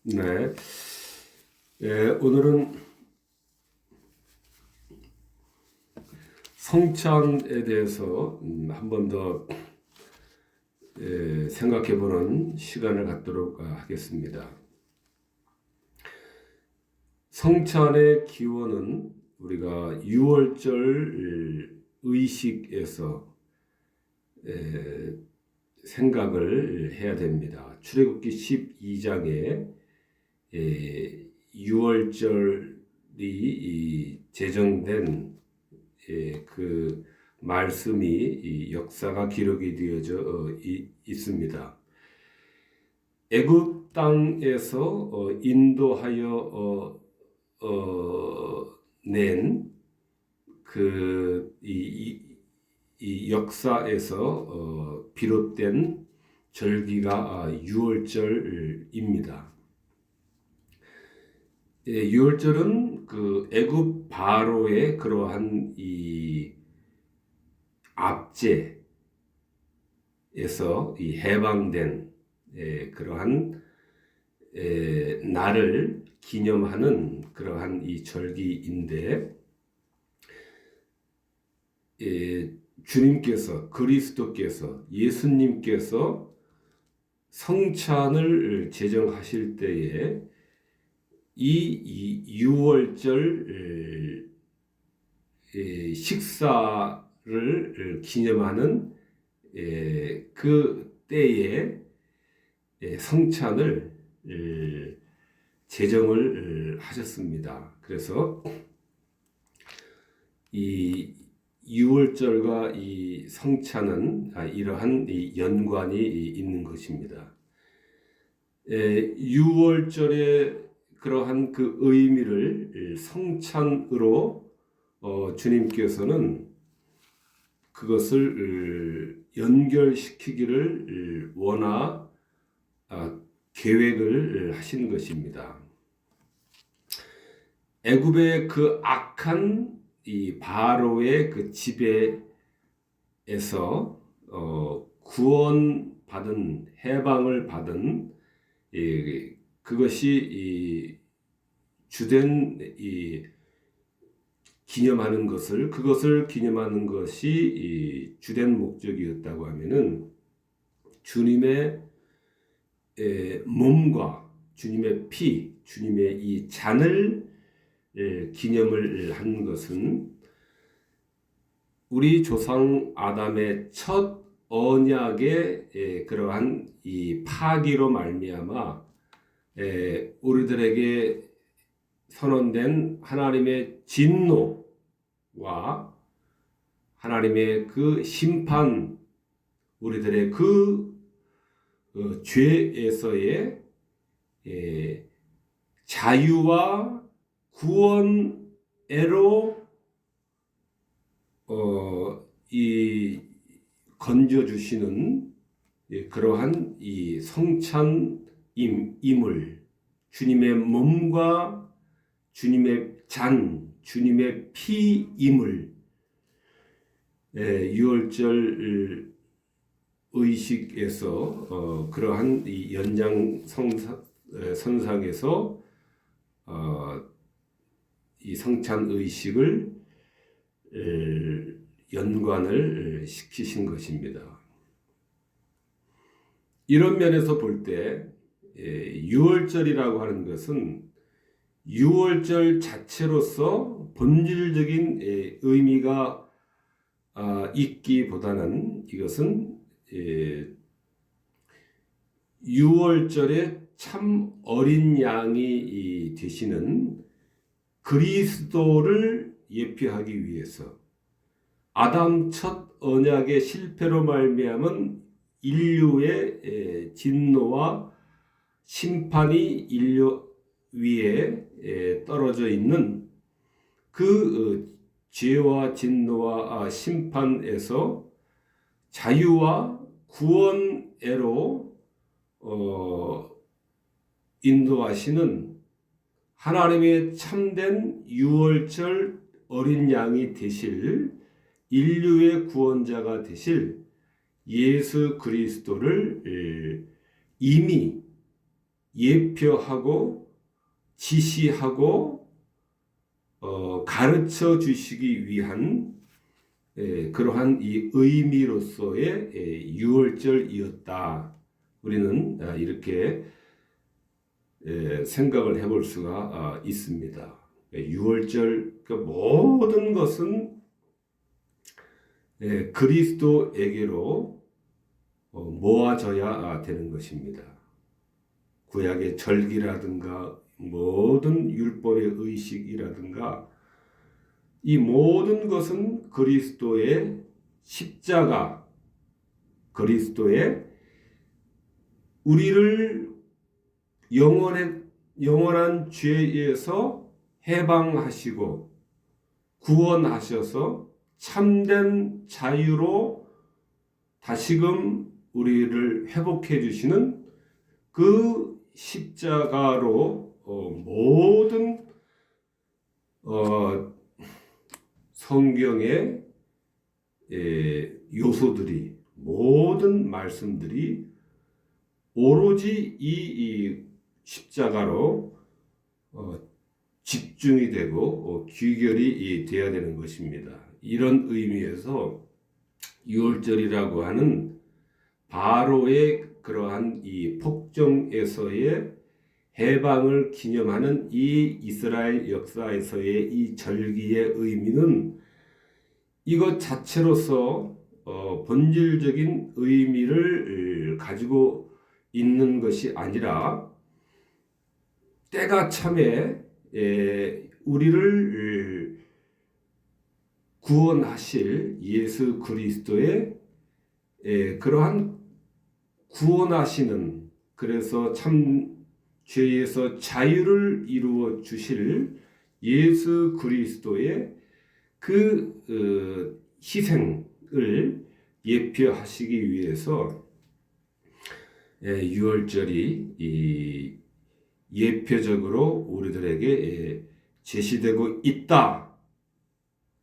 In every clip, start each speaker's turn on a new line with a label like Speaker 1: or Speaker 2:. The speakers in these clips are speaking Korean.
Speaker 1: 네. 오늘은 성찬에 대해서 한 번 더 생각해 보는 시간을 갖도록 하겠습니다. 성찬의 기원은 우리가 유월절 의식에서 생각을 해야 됩니다. 출애굽기 12장에 유월절이 제정된 그 말씀이 역사가 기록이 되어져 있습니다. 애굽 땅에서 인도하여 낸 그 이 역사에서 비롯된 절기가 유월절입니다. 유월절은 그 애굽 바로의 그러한 이 압제에서 이 해방된 그러한 날을 기념하는 그러한 이 절기인데, 주님께서, 그리스도께서, 예수님께서 성찬을 제정하실 때에 이 유월절 식사를 기념하는 그 때에 성찬을 제정을 하셨습니다. 그래서 이 유월절과 이 성찬은 이러한 이 연관이 있는 것입니다. 유월절의 그러한 그 의미를 성찬으로 주님께서는 그것을 연결시키기를 계획을 하신 것입니다. 애굽의 그 악한 이 바로의 그 지배에서 구원받은, 해방을 받은 그것이 주된 기념하는 그것을 기념하는 것이 주된 목적이었다고 하면은 주님의 몸과 주님의 피, 주님의 이 잔을 기념을 한 것은 우리 조상 아담의 첫 언약의 그러한 이 파기로 말미암아 우리들에게 선언된 하나님의 진노와 하나님의 그 심판, 우리들의 그 죄에서의 자유와 구원애로 이 건져 주시는 그러한 이 성찬임을, 주님의 몸과 주님의 잔, 주님의 피임을 유월절 의식에서 그러한 이 연장선상에서 이 성찬 의식을 연관을 시키신 것입니다. 이런 면에서 볼 때 유월절이라고 하는 것은 유월절 자체로서 본질적인 의미가 있기보다는 이것은 유월절에 참 어린 양이 되시는 그리스도를 예표하기 위해서, 아담 첫 언약의 실패로 말미암은 인류의 진노와 심판이 인류 위에 떨어져 있는 그 죄와 진노와 심판에서 자유와 구원애로 인도하시는 하나님의 참된 유월절 어린 양이 되실, 인류의 구원자가 되실 예수 그리스도를 이미 예표하고 지시하고 가르쳐 주시기 위한 그러한 이 의미로서의 유월절이었다. 우리는 이렇게 생각을 해볼 수가 있습니다. 유월절 그 모든 것은 그리스도에게로 모아져야 되는 것입니다. 구약의 절기라든가 모든 율법의 의식이라든가 이 모든 것은 그리스도의 십자가, 그리스도의 우리를 영원한 죄에서 해방하시고 구원하셔서 참된 자유로 다시금 우리를 회복해 주시는 그 십자가로 모든 성경의 요소들이 모든 말씀들이 오로지 이 십자가로 집중이 되고 귀결이 되어야 되는 것입니다. 이런 의미에서 유월절이라고 하는 바로의 그러한 이 폭정에서의 해방을 기념하는 이 이스라엘 역사에서의 이 절기의 의미는 이것 자체로서 본질적인 의미를 가지고 있는 것이 아니라 때가 참에 우리를 구원하실 예수 그리스도의 그러한 구원하시는, 그래서 참 죄에서 자유를 이루어 주실 예수 그리스도의 그 희생을 예표하시기 위해서 유월절이 예표적으로 우리들에게 제시되고 있다.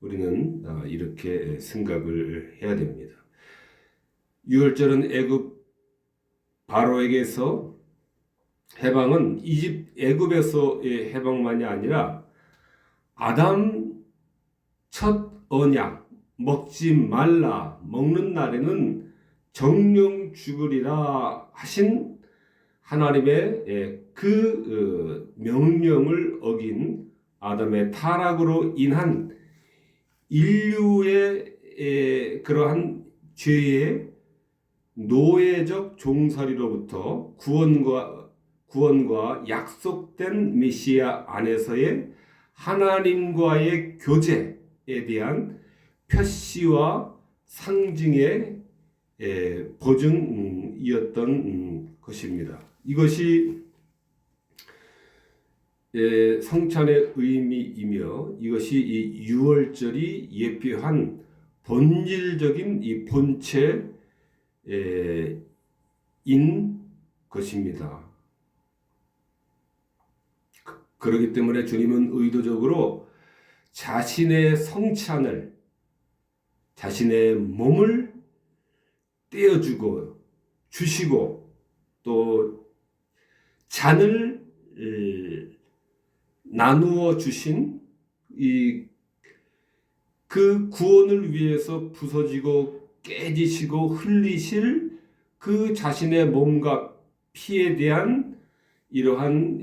Speaker 1: 우리는 이렇게 생각을 해야 됩니다. 유월절은 애굽 바로에게서 해방은 애굽에서의 해방만이 아니라 아담 첫 언약 먹지 말라, 먹는 날에는 정령 죽으리라 하신 하나님의 그 명령을 어긴 아담의 타락으로 인한 인류의 그러한 죄의 노예적 종살이로부터 구원과 약속된 메시아 안에서의 하나님과의 교제에 대한 표시와 상징의 보증이었던 것입니다. 이것이 성찬의 의미이며 이것이 이 유월절이 예표한 본질적인 이 본체인 것입니다. 그렇기 때문에 주님은 의도적으로 자신의 성찬을, 자신의 몸을 떼어주고 주시고 또 잔을 나누어 주신 그 구원을 위해서 부서지고 깨지시고 흘리실 그 자신의 몸과 피에 대한 이러한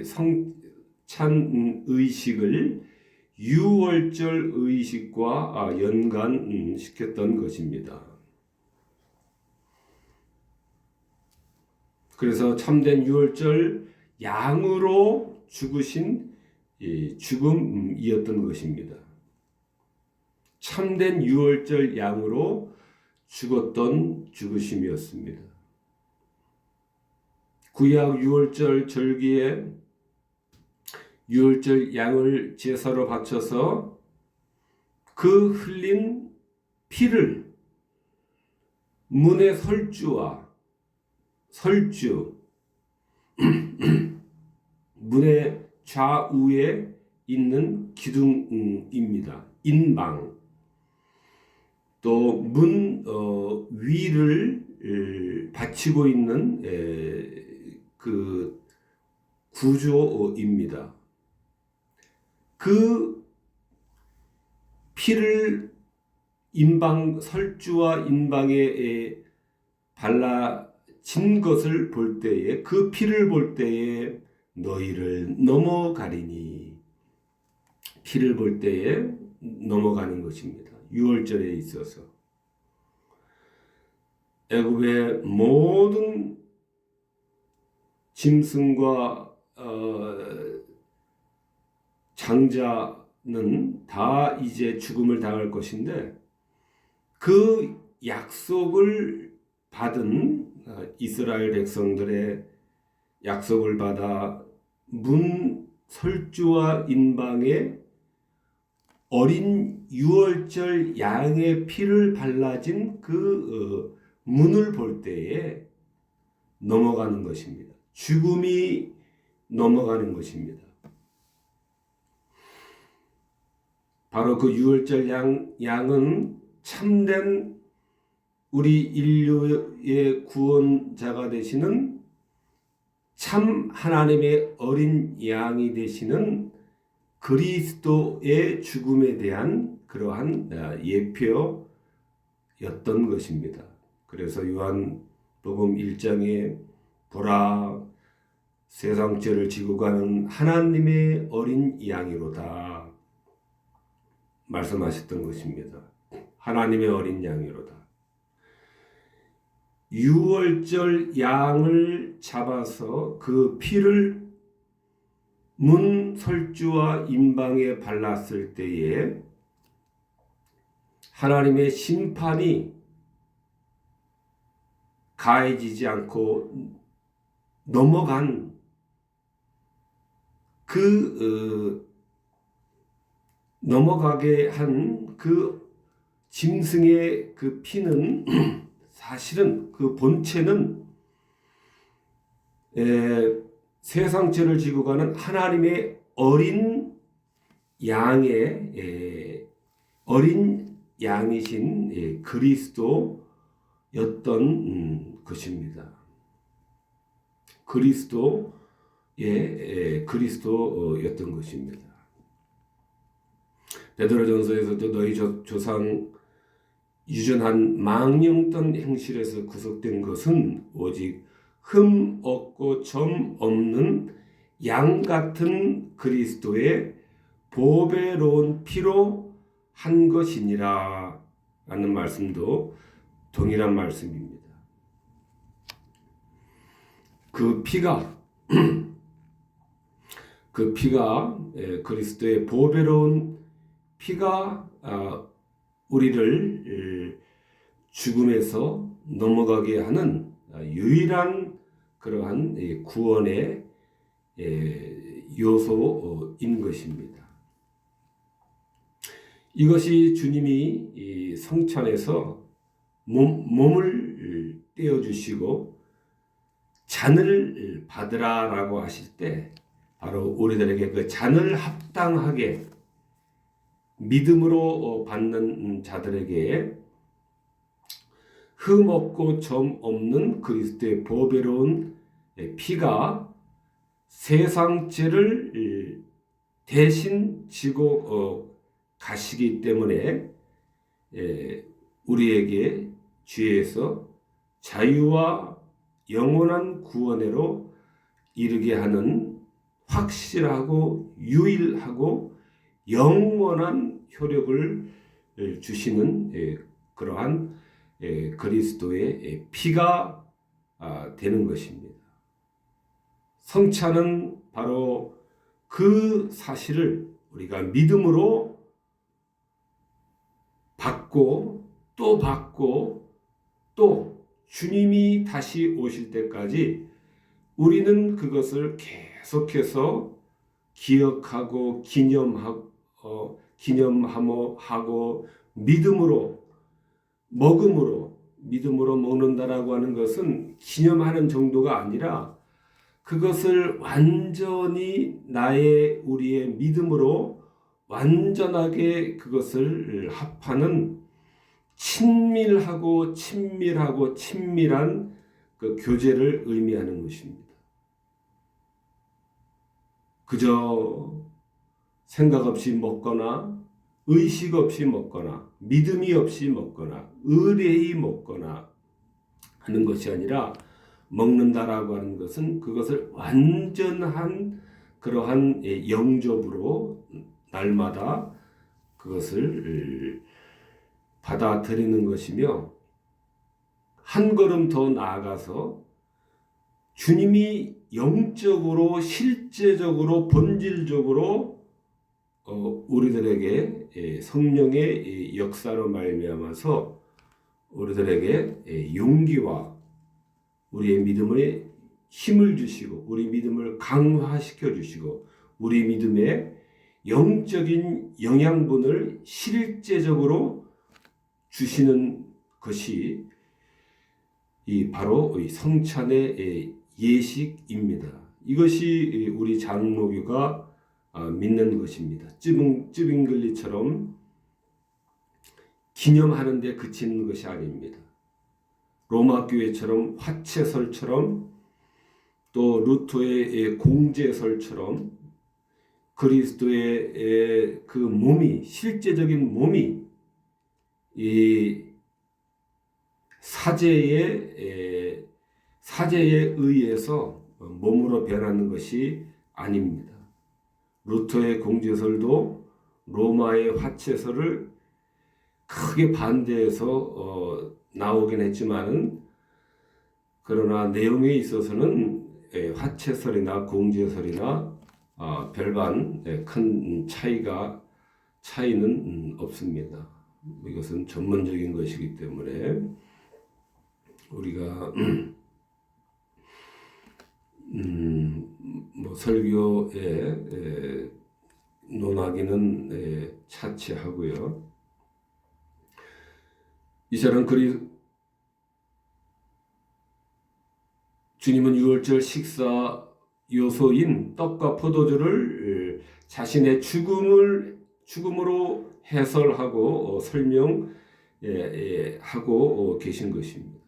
Speaker 1: 성찬 의식을 유월절 의식과 연관시켰던 것입니다. 그래서 참된 유월절 양으로 죽으신 죽음이었던 것입니다. 참된 유월절 양으로 죽었던 죽으심이었습니다. 구약 유월절 절기에 유월절 양을 제사로 바쳐서 그 흘린 피를 문의 설주 문의 좌우에 있는 기둥입니다. 인방, 또 문 위를 받치고 있는 그 구조입니다. 그 피를 설주와 인방에 발라진 것을 볼 때에, 그 피를 볼 때에 너희를 넘어가리니, 피를 볼 때에 넘어가는 것입니다. 유월절에 있어서 애굽의 모든 짐승과 장자는 다 이제 죽음을 당할 것인데, 그 약속을 받은 이스라엘 백성들의 약속을 받아 문 설주와 인방에 어린 유월절 양의 피를 발라진 그 문을 볼 때에 넘어가는 것입니다. 죽음이 넘어가는 것입니다. 바로 그 유월절 양은 참된 우리 인류의 구원자가 되시는 참 하나님의 어린 양이 되시는 그리스도의 죽음에 대한 그러한 예표였던 것입니다. 그래서 요한복음 1장에 보라, 세상 죄를 지고 가는 하나님의 어린 양이로다 말씀하셨던 것입니다. 하나님의 어린 양이로다. 유월절 양을 잡아서 그 피를 문 설주와 인방에 발랐을 때에 하나님의 심판이 가해지지 않고 넘어간 넘어가게 한 그 짐승의 그 피는 사실은 그 본체는 세상 죄를 지고 가는 하나님의 어린 양의 어린 양이신 그리스도였던 것입니다. 그리스도였던 것입니다. 베드로전서에서도 너희 조상 유전한 망령던 행실에서 구속된 것은 오직 흠 없고 점 없는 양 같은 그리스도의 보배로운 피로 한 것이니라 라는 말씀도 동일한 말씀입니다. 그 피가 그리스도의 보배로운 피가 우리를 죽음에서 넘어가게 하는 유일한 그러한 구원의 요소인 것입니다. 이것이 주님이 성찬에서 몸을 떼어주시고 잔을 받으라라고 하실 때 바로 우리들에게 그 잔을 합당하게 믿음으로 받는 자들에게 흠 없고 점 없는 그리스도의 보배로운 피가 세상 죄를 대신 지고 가시기 때문에 우리에게 죄에서 자유와 영원한 구원으로 이르게 하는 확실하고 유일하고 영원한 효력을 주시는 그러한 그리스도의 피가 되는 것입니다. 성찬은 바로 그 사실을 우리가 믿음으로 받고 또 주님이 다시 오실 때까지 우리는 그것을 계속해서 기억하고 기념하고 믿음으로 먹는다라고 하는 것은 기념하는 정도가 아니라 그것을 완전히 우리의 믿음으로 완전하게 그것을 합하는 친밀한 그 교제를 의미하는 것입니다. 그저 생각 없이 먹거나 의식 없이 먹거나 믿음이 없이 먹거나 의뢰이 먹거나 하는 것이 아니라 먹는다라고 하는 것은 그것을 완전한 그러한 영접으로 날마다 그것을 받아들이는 것이며 한 걸음 더 나아가서 주님이 영적으로 실제적으로 본질적으로 우리들에게 성령의 역사로 말미암아서 우리들에게 용기와 우리의 믿음에 힘을 주시고 우리 믿음을 강화시켜 주시고 우리 믿음의 영적인 영양분을 실제적으로 주시는 것이 바로 성찬의 예식입니다. 이것이 우리 장로교가 믿는 것입니다. 쯔빙글리처럼 기념하는 데 그치는 것이 아닙니다. 로마 교회처럼 화채설처럼 또 루터의 공제설처럼 그리스도의 그 몸이 실제적인 몸이 이 사제에 의해서 몸으로 변하는 것이 아닙니다. 루터의 공제설도 로마의 화채설을 크게 반대해서 나오긴 했지만은 그러나 내용에 있어서는 화채설이나 공제설이나 별반 큰 차이는 없습니다. 이것은 전문적인 것이기 때문에 우리가 뭐 설교에 논하기는 차치하고요. 이처럼 주님은 유월절 식사 요소인 떡과 포도주를 자신의 죽음으로 해설하고 설명하고 계신 것입니다.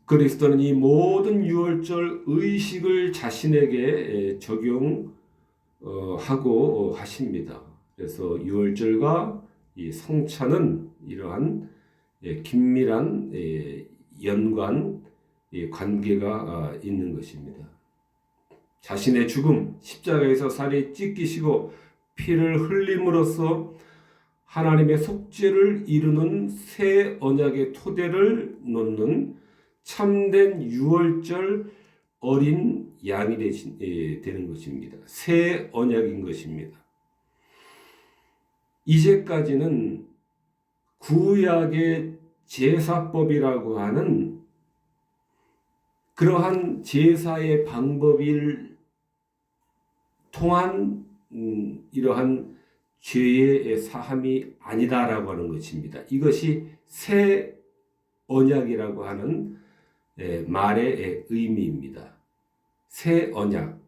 Speaker 1: 그리스도는 이 모든 유월절 의식을 자신에게 적용하고 하십니다. 그래서 유월절과 이 성찬은 이러한 긴밀한 관계가 있는 것입니다. 자신의 죽음, 십자가에서 살이 찢기시고 피를 흘림으로써 하나님의 속죄를 이루는 새 언약의 토대를 놓는 참된 유월절 어린 양이 되는 것입니다. 새 언약인 것입니다. 이제까지는 구약의 제사법이라고 하는 그러한 제사의 방법을 통한 이러한 죄의 사함이 아니다라고 하는 것입니다. 이것이 새 언약이라고 하는 말의 의미입니다. 새 언약,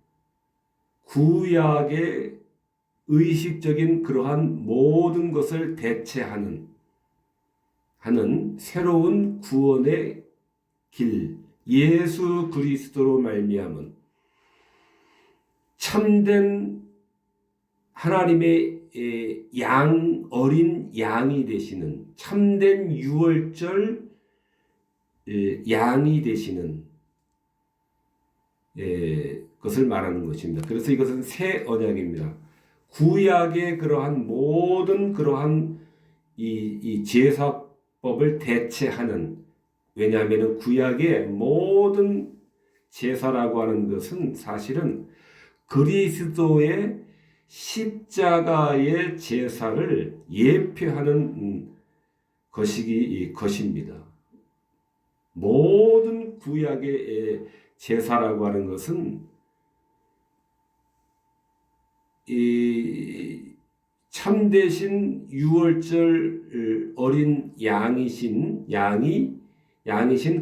Speaker 1: 구약의 의식적인 그러한 모든 것을 대체하는 새로운 구원의 길, 예수 그리스도로 말미암은 참된 하나님의 어린 양이 되시는 참된 유월절 양이 되시는 것을 말하는 것입니다. 그래서 이것은 새 언약입니다. 구약의 그러한 모든 그러한 이 제사법을 대체하는, 왜냐하면 구약의 모든 제사라고 하는 것은 사실은 그리스도의 십자가의 제사를 예표하는 것입니다. 모든 구약의 제사라고 하는 것은 이 참되신 유월절 어린 양이신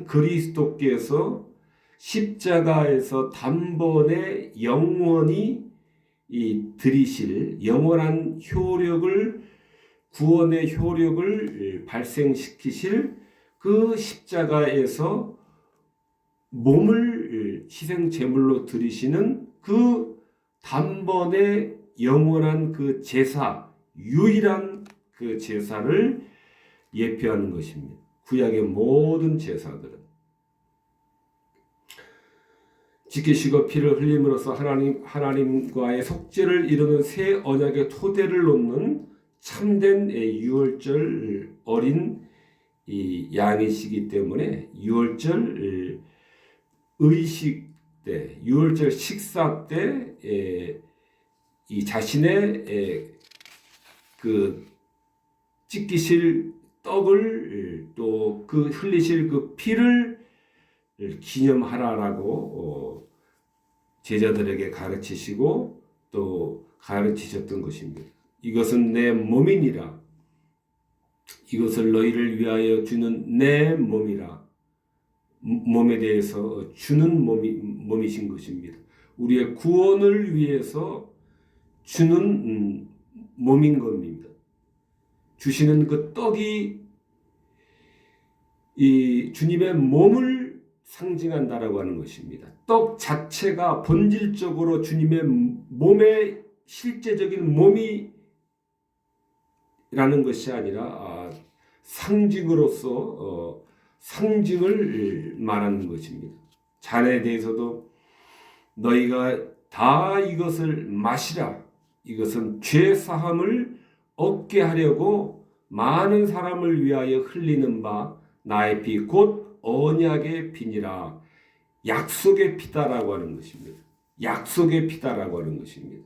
Speaker 1: 그리스도께서 십자가에서 단번에 영원히 드리실 영원한 구원의 효력을 발생시키실 그 십자가에서 몸을 희생 제물로 드리시는 그 단번에 영원한 그 제사, 유일한 그 제사를 예표하는 것입니다. 구약의 모든 제사들은 지키시고 피를 흘림으로써 하나님과의 속죄를 이루는 새 언약의 토대를 놓는 참된 유월절 어린 이 양이시기 때문에 유월절 의식 때, 유월절 식사 때 이 자신의 그 찢기실 떡을 또 그 흘리실 그 피를 기념하라라고 제자들에게 가르치시고 또 가르치셨던 것입니다. 이것은 내 몸이니라. 이것을 너희를 위하여 주는 내 몸이라. 몸에 대해서 주는 몸이신 것입니다. 우리의 구원을 위해서 주는 몸인 겁니다. 주시는 그 떡이 이 주님의 몸을 상징한다라고 하는 것입니다. 떡 자체가 본질적으로 주님의 몸의 실제적인 몸이라는 것이 아니라 상징으로서 상징을 말하는 것입니다. 잔에 대해서도 너희가 다 이것을 마시라. 이것은 죄 사함을 얻게 하려고 많은 사람을 위하여 흘리는 바 나의 피 곧 언약의 피니라. 약속의 피다라고 하는 것입니다. 약속의 피다라고 하는 것입니다.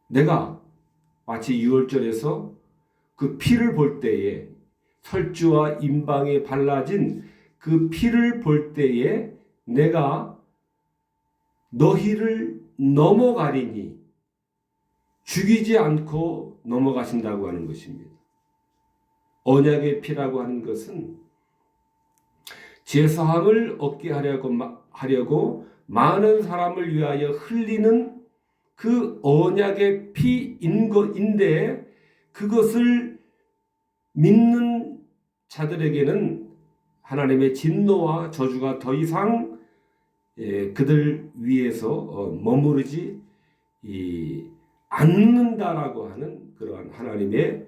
Speaker 1: 내가 마치 유월절에서 그 피를 볼 때에 설주와 임방에 발라진 그 피를 볼 때에 내가 너희를 넘어가리니 죽이지 않고 넘어가신다고 하는 것입니다. 언약의 피라고 하는 것은 제사함을 얻게 하려고 많은 사람을 위하여 흘리는 그 언약의 피인 것인데 그것을 믿는 자들에게는 하나님의 진노와 저주가 더 이상 그들 위에서 머무르지 않는다라고 하는 그러한 하나님의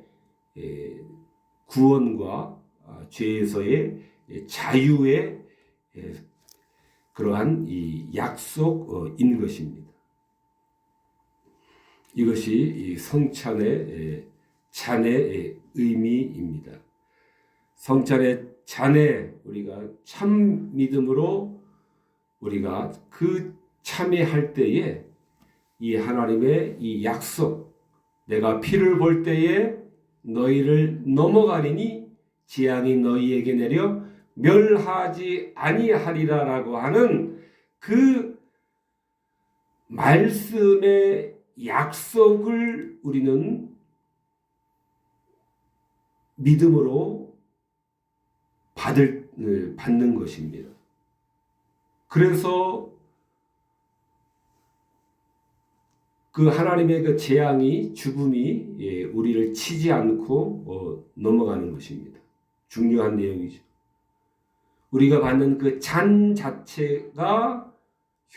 Speaker 1: 구원과 죄에서의 자유의 그러한 이 약속인 것입니다. 이것이 이 성찬의 잔의 의미입니다. 성찬의 잔에 우리가 참 믿음으로 우리가 그 참회할 때에 이 하나님의 이 약속, 내가 피를 볼 때에 너희를 넘어가리니 재앙이 너희에게 내려 멸하지 아니하리라라고 하는 그 말씀의 약속을 우리는 믿음으로 받는 것입니다. 그래서 그 하나님의 그 재앙이 죽음이 우리를 치지 않고 넘어가는 것입니다. 중요한 내용이죠. 우리가 받는 그 잔 자체가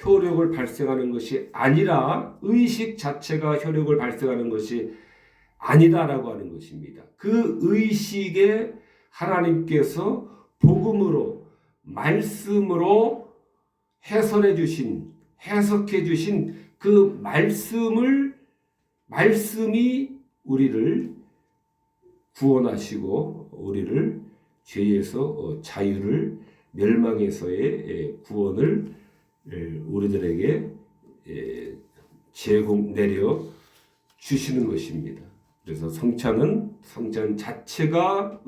Speaker 1: 효력을 발생하는 것이 아니라 의식 자체가 효력을 발생하는 것이 아니다라고 하는 것입니다. 그 의식에 하나님께서 복음으로 말씀으로 해석해 주신 그 말씀이 우리를 구원하시고 우리를 죄에서 자유를 멸망에서의 구원을 우리들에게 내려 주시는 것입니다. 그래서 성찬 자체가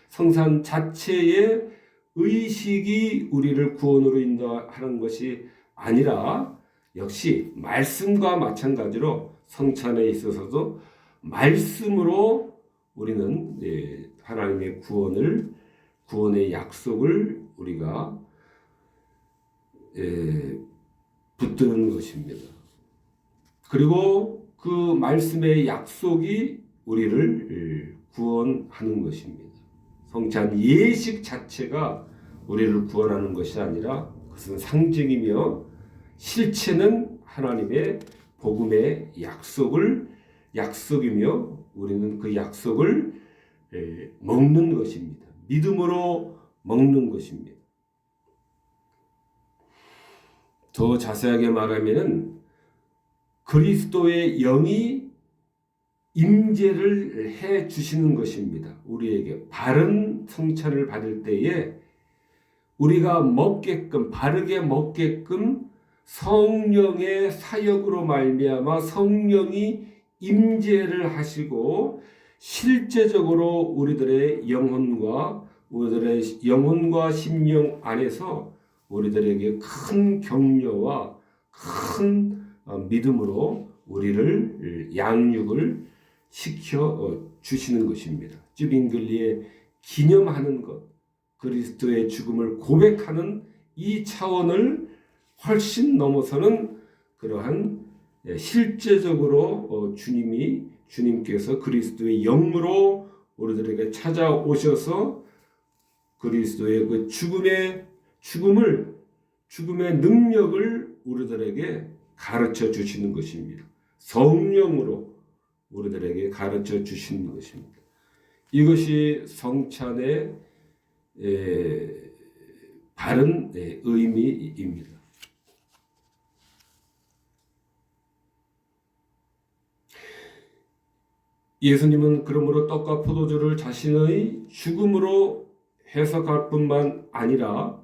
Speaker 1: 성찬 자체의 의식이 우리를 구원으로 인도하는 것이 아니라 역시 말씀과 마찬가지로 성찬에 있어서도 말씀으로 우리는 하나님의 구원의 약속을 우리가 붙드는 것입니다. 그리고 그 말씀의 약속이 우리를 구원하는 것입니다. 성찬 예식 자체가 우리를 구원하는 것이 아니라 그것은 상징이며 실체는 하나님의 복음의 약속이며 우리는 그 약속을 먹는 것입니다. 믿음으로 먹는 것입니다. 더 자세하게 말하면 그리스도의 영이 임재를 해 주시는 것입니다. 우리에게 바른 성찬을 받을 때에 우리가 바르게 먹게끔 성령의 사역으로 말미암아 성령이 임재를 하시고 실제적으로 우리들의 영혼과 심령 안에서 우리들에게 큰 격려와 큰 믿음으로 우리를 양육을 시켜 주시는 것입니다. 쯔빙글리에 기념하는 것, 그리스도의 죽음을 고백하는 이 차원을 훨씬 넘어서는 그러한 실제적으로 주님께서 그리스도의 영으로 우리들에게 찾아오셔서 그리스도의 그 죽음의 능력을 우리들에게 가르쳐 주시는 것입니다. 성령으로 우리들에게 가르쳐 주시는 것입니다. 이것이 성찬의 바른 의미입니다. 예수님은 그러므로 떡과 포도주를 자신의 죽음으로 해석할 뿐만 아니라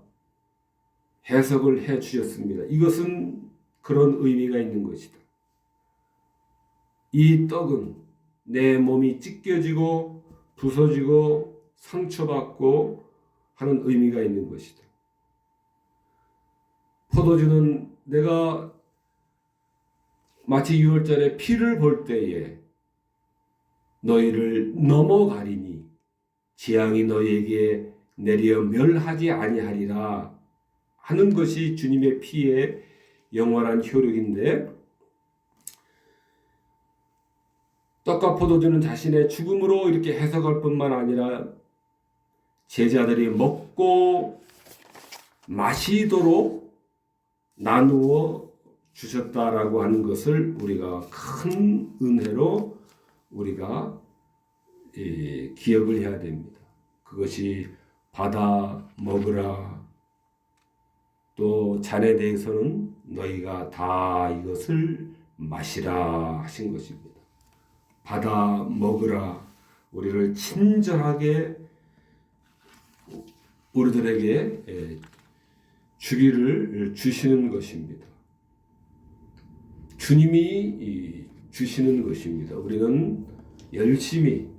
Speaker 1: 해석을 해 주셨습니다. 이것은 그런 의미가 있는 것이다. 이 떡은 내 몸이 찢겨지고 부서지고 상처받고 하는 의미가 있는 것이다. 포도주는 내가 마치 6월절에 피를 볼 때에 너희를 넘어가리니 재앙이 너희에게 내려 멸하지 아니하리라 하는 것이 주님의 피의 영원한 효력인데, 떡과 포도주는 자신의 죽음으로 이렇게 해석할 뿐만 아니라 제자들이 먹고 마시도록 나누어 주셨다라고 하는 것을 우리가 큰 은혜로 우리가 기억을 해야 됩니다. 그것이 받아 먹으라, 또 잔에 대해서는 너희가 다 이것을 마시라 하신 것입니다. 받아 먹으라, 우리를 친절하게 우리들에게 주기를 주시는 것입니다. 주님이 주시는 것입니다. 우리는 열심히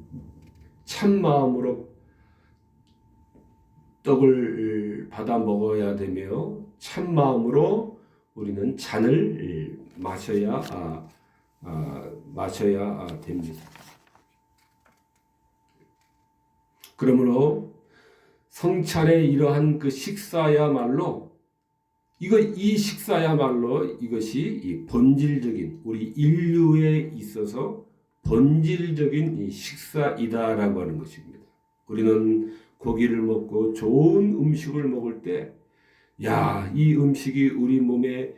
Speaker 1: 참 마음으로 떡을 받아 먹어야 되며 참 마음으로 우리는 잔을 마셔야 됩니다. 그러므로 성찬의 이러한 그 식사야말로 이 식사야말로 이것이 이 본질적인 우리 인류에 있어서 본질적인 이 식사이다라고 하는 것입니다. 우리는 고기를 먹고 좋은 음식을 먹을 때, 이 음식이 우리 몸에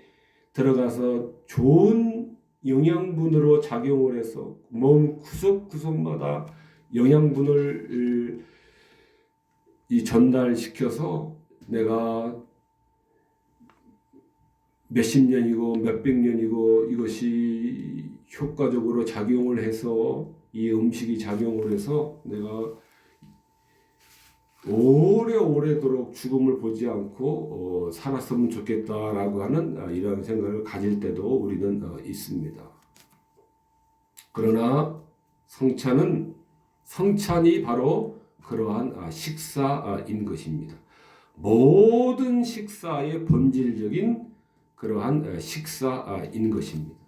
Speaker 1: 들어가서 좋은 영양분으로 작용을 해서 몸 구석구석마다 영양분을 전달시켜서 내가 몇십 년이고 몇백 년이고 이것이 효과적으로 작용을 해서 이 음식이 작용을 해서 내가 오래오래도록 죽음을 보지 않고 살았으면 좋겠다라고 하는 이런 생각을 가질 때도 우리는 있습니다. 그러나 성찬이 바로 그러한 식사인 것입니다. 모든 식사의 본질적인 그러한 식사인 것입니다.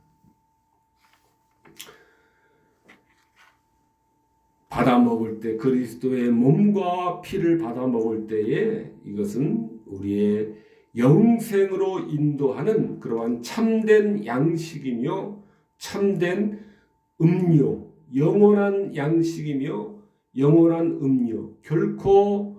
Speaker 1: 받아 먹을 때, 그리스도의 몸과 피를 받아 먹을 때에 이것은 우리의 영생으로 인도하는 그러한 참된 양식이며 참된 영원한 양식이며 영원한 음료, 결코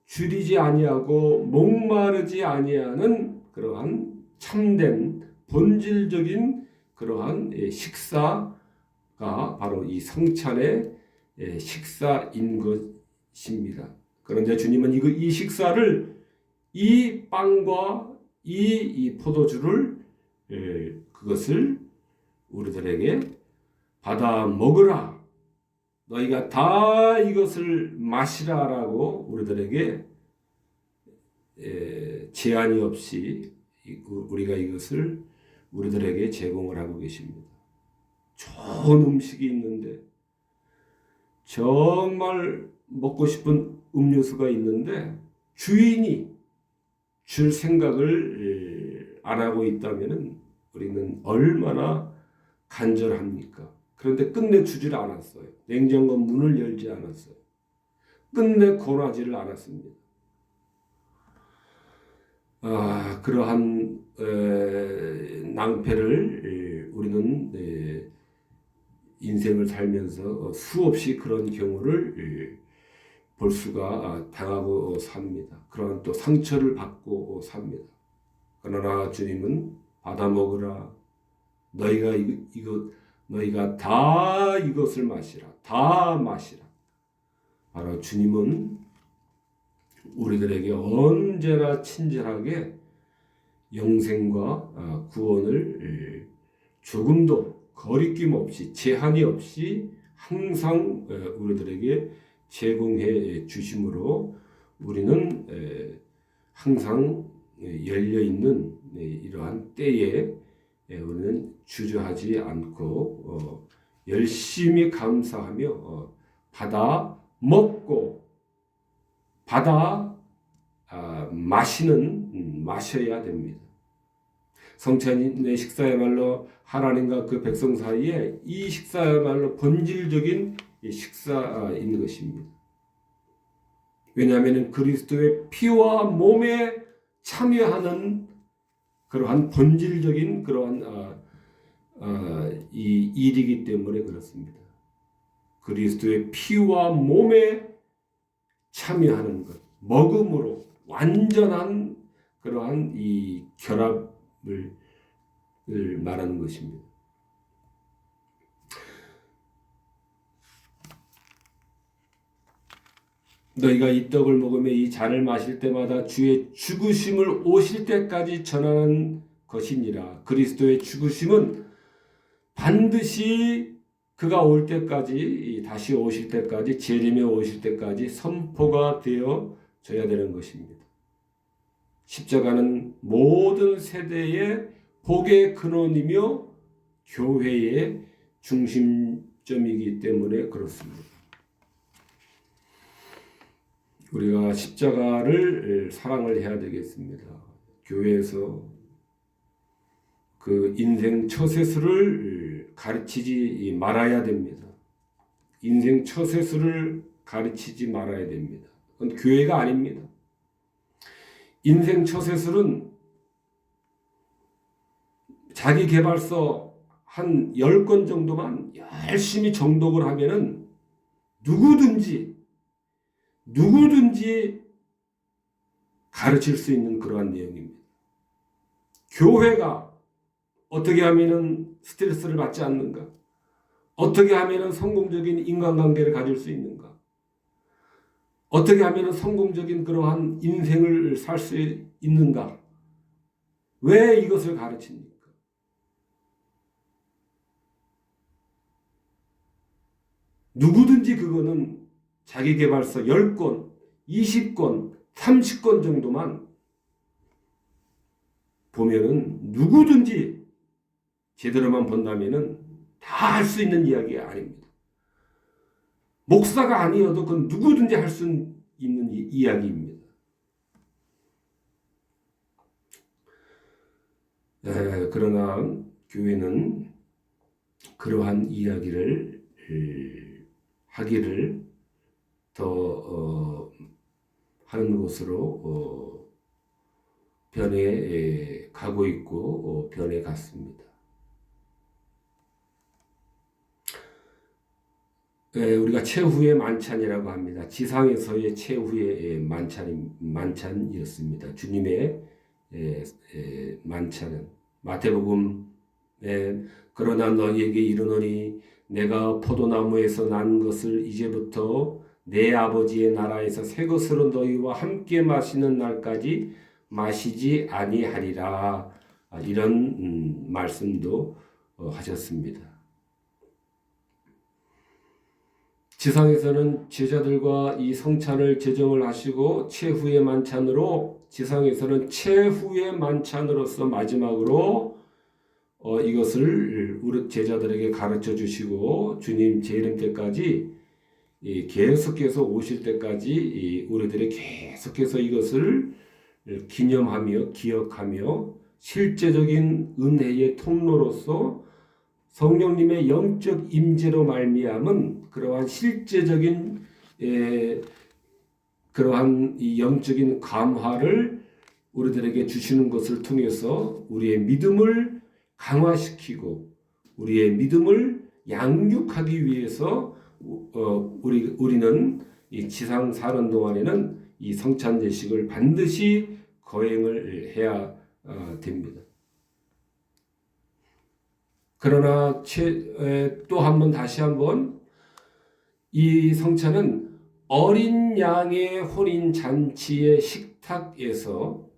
Speaker 1: 줄이지 아니하고 목마르지 아니하는 그러한 참된 본질적인 그러한 식사가 바로 이 성찬의 식사인 것입니다. 그런데 주님은 이 식사를 이 빵과 이 포도주를 그것을 우리들에게 받아 먹으라, 너희가 다 이것을 마시라라고 우리들에게 제한이 없이 우리가 이것을 우리들에게 제공을 하고 계십니다. 좋은 음식이 있는데, 정말 먹고 싶은 음료수가 있는데 주인이 줄 생각을 안 하고 있다면 우리는 얼마나 간절합니까? 그런데 끝내 주지를 않았어요. 냉장고 문을 열지 않았어요. 끝내 권하지를 않았습니다. 그러한 낭패를 우리는 인생을 살면서 수없이 그런 경우를 볼 수가 당하고 삽니다. 그러한 또 상처를 받고 삽니다. 그러나 주님은 받아 먹으라, 너희가 다 이것을 마시라, 다 마시라. 바로 주님은 우리들에게 언제나 친절하게 영생과 구원을 조금도 거리낌 없이, 제한이 없이 항상 우리들에게 제공해 주심으로 우리는 항상 열려 있는 이러한 때에 우리는 주저하지 않고 열심히 감사하며 받아 먹고 받아 마셔야 됩니다. 성찬의 식사야말로 하나님과 그 백성 사이에 이 식사야말로 본질적인 식사인 것입니다. 왜냐하면 그리스도의 피와 몸에 참여하는 그러한 본질적인 그러한 이 일이기 때문에 그렇습니다. 그리스도의 피와 몸에 참여하는 것, 먹음으로 완전한 그러한 이 결합을 말하는 것입니다. 너희가 이 떡을 먹으며 이 잔을 마실 때마다 주의 죽으심을 오실 때까지 전하는 것이니라. 그리스도의 죽으심은 반드시 그가 올 때까지, 다시 오실 때까지, 재림에 오실 때까지 선포가 되어져야 되는 것입니다. 십자가는 모든 세대의 복의 근원이며 교회의 중심점이기 때문에 그렇습니다. 우리가 십자가를 사랑을 해야 되겠습니다. 교회에서 그 인생 처세술을 가르치지 말아야 됩니다. 인생 처세술을 가르치지 말아야 됩니다. 그건 교회가 아닙니다. 인생 처세술은 자기 개발서 한 10권 정도만 열심히 정독을 하면은 누구든지 가르칠 수 있는 그러한 내용입니다. 교회가 어떻게 하면은 스트레스를 받지 않는가? 어떻게 하면은 성공적인 인간관계를 가질 수 있는가? 어떻게 하면은 성공적인 그러한 인생을 살 수 있는가? 왜 이것을 가르칩니까? 누구든지 그거는 자기 개발서 10권, 20권, 30권 정도만 보면은 누구든지 제대로만 본다면은 다 할 수 있는 이야기가 아닙니다. 목사가 아니어도 그건 누구든지 할 수 있는 이야기입니다. 그러나 교회는 그러한 이야기를 하기를 더 하는 것으로 변해 가고 있고 변해 갔습니다. 우리가 최후의 만찬이라고 합니다. 지상에서의 최후의 만찬이었습니다. 주님의 만찬은 마태복음에 그러나 너희에게 이르노니 내가 포도나무에서 난 것을 이제부터 내 아버지의 나라에서 새 것으로 너희와 함께 마시는 날까지 마시지 아니하리라. 이런 말씀도 하셨습니다. 지상에서는 제자들과 이 성찬을 제정을 하시고 최후의 만찬으로 지상에서는 최후의 만찬으로서 마지막으로 이것을 우리 제자들에게 가르쳐 주시고 주님 재림 때까지 계속해서 오실 때까지 우리들이 계속해서 이것을 기념하며 기억하며 실제적인 은혜의 통로로서 성령님의 영적 임재로 말미암은 그러한 실제적인 그러한 이 영적인 감화를 우리들에게 주시는 것을 통해서 우리의 믿음을 강화시키고 우리의 믿음을 양육하기 위해서 우리는 이 지상 사는 동안에는 이 성찬 제식을 반드시 거행을 해야 됩니다. 그러나 또 다시 한번 이 성찬은 어린 양의 혼인 잔치의 식탁에서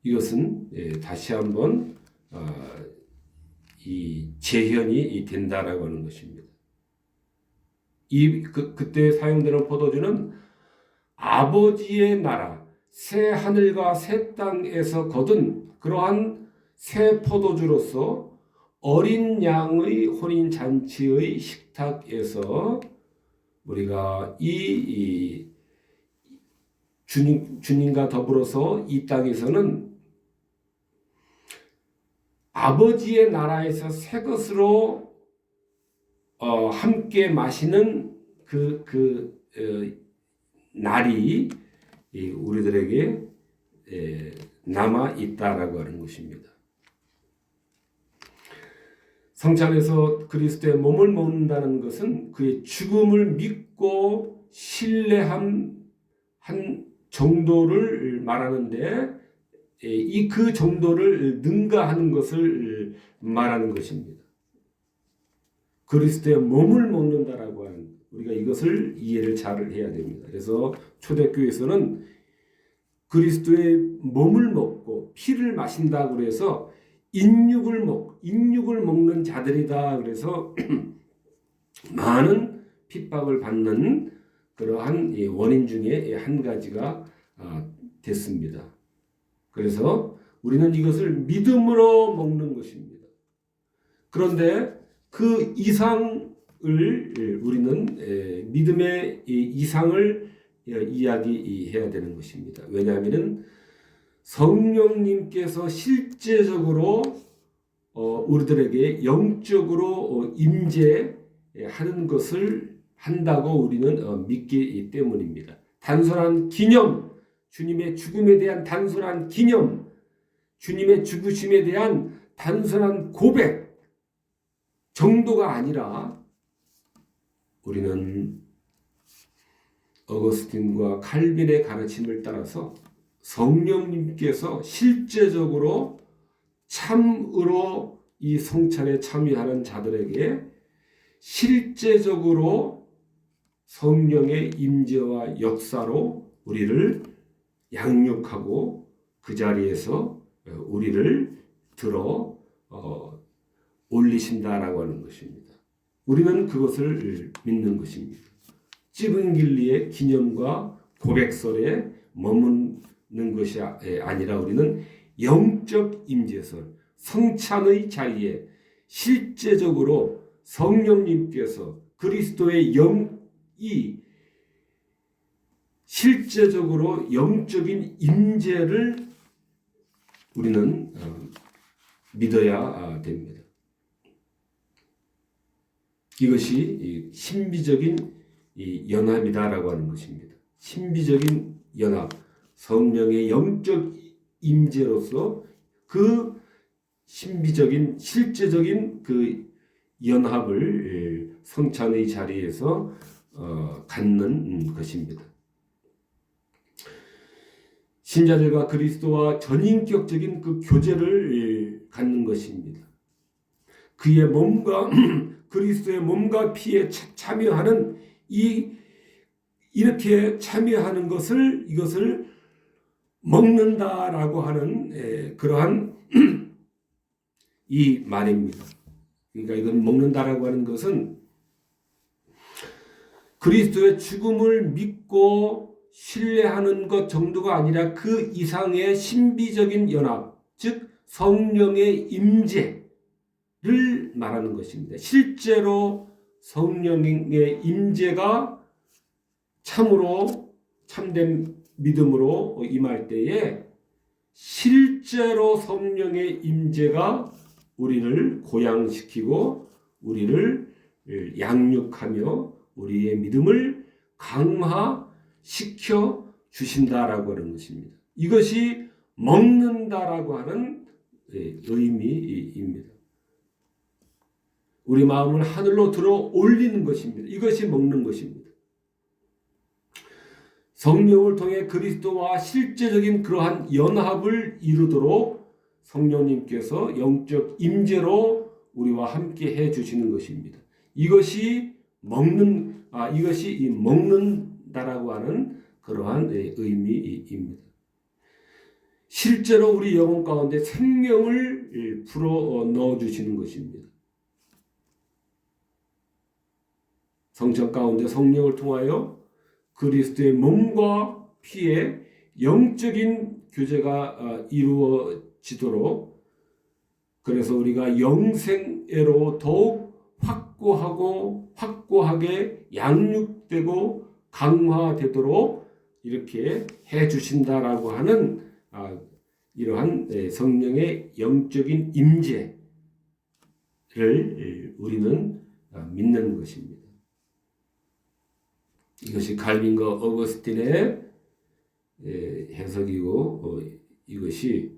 Speaker 1: 이것은 다시 한번 이 재현이 된다라고 하는 것입니다. 그때 사용되는 포도주는 아버지의 나라 새 하늘과 새 땅에서 거둔 그러한 새 포도주로서 어린 양의 혼인 잔치의 식탁에서 우리가 이 주님과 더불어서 이 땅에서는 아버지의 나라에서 새 것으로 함께 마시는 그 날이 우리들에게 남아 있다라고 하는 것입니다. 성찬에서 그리스도의 몸을 먹는다는 것은 그의 죽음을 믿고 신뢰한 정도를 말하는데 그 정도를 능가하는 것을 말하는 것입니다. 그리스도의 몸을 먹는다라고 하는 우리가 이것을 이해를 잘 해야 됩니다. 그래서 초대교회에서는 그리스도의 몸을 먹고 피를 마신다고 해서 인육을 먹는 자들이다. 그래서 많은 핍박을 받는 그러한 원인 중에 한 가지가 됐습니다. 그래서 우리는 이것을 믿음으로 먹는 것입니다. 그런데 그 이상을 우리는 믿음의 이상을 이야기해야 되는 것입니다. 왜냐하면 성령님께서 실제적으로 우리들에게 영적으로 임재하는 것을 한다고 우리는 믿기 때문입니다. 단순한 기념, 주님의 죽음에 대한 단순한 기념, 주님의 죽으심에 대한 단순한 고백 정도가 아니라 우리는 어거스틴과 칼빈의 가르침을 따라서 성령님께서 실제적으로 참으로 이 성찬에 참여하는 자들에게 실제적으로 성령의 임재와 역사로 우리를 양육하고 그 자리에서 우리를 들어 올리신다라고 하는 것입니다. 우리는 그것을 믿는 것입니다. 찌븐길리의 기념과 고백설에 머무는 것이 아니라 우리는 영적 임재설, 성찬의 자리에 실제적으로 성령님께서 그리스도의 영이 실제적으로 영적인 임재를 우리는 믿어야 됩니다. 이것이 신비적인 연합이다라고 하는 것입니다. 신비적인 연합, 성령의 영적 임재로서 그 신비적인 실제적인 그 연합을 성찬의 자리에서 갖는 것입니다. 신자들과 그리스도와 전인격적인 그 교제를 갖는 것입니다. 그의 몸과 그리스도의 몸과 피에 참여하는 이렇게 참여하는 이것을 먹는다라고 하는 그러한 이 말입니다. 그러니까 이건 먹는다라고 하는 것은 그리스도의 죽음을 믿고 신뢰하는 것 정도가 아니라 그 이상의 신비적인 연합, 즉 성령의 임재를 말하는 것입니다. 실제로 성령의 임재가 참으로 참된 믿음으로 임할 때에 실제로 성령의 임재가 우리를 고양시키고 우리를 양육하며 우리의 믿음을 강화시켜 주신다라고 하는 것입니다. 이것이 먹는다라고 하는 의미입니다. 우리 마음을 하늘로 들어 올리는 것입니다. 이것이 먹는 것입니다. 성령을 통해 그리스도와 실제적인 그러한 연합을 이루도록 성령님께서 영적 임재로 우리와 함께 해 주시는 것입니다. 이것이 먹는다라고 하는 그러한 의미입니다. 실제로 우리 영혼 가운데 생명을 불어 넣어 주시는 것입니다. 성전 가운데 성령을 통하여 그리스도의 몸과 피의 영적인 교제가 이루어지도록, 그래서 우리가 영생애로 더욱 확고하게 양육되고 강화되도록 이렇게 해 주신다라고 하는 이러한 성령의 영적인 임재를 우리는 믿는 것입니다. 이것이 칼빈과 어거스틴의 해석이고 이것이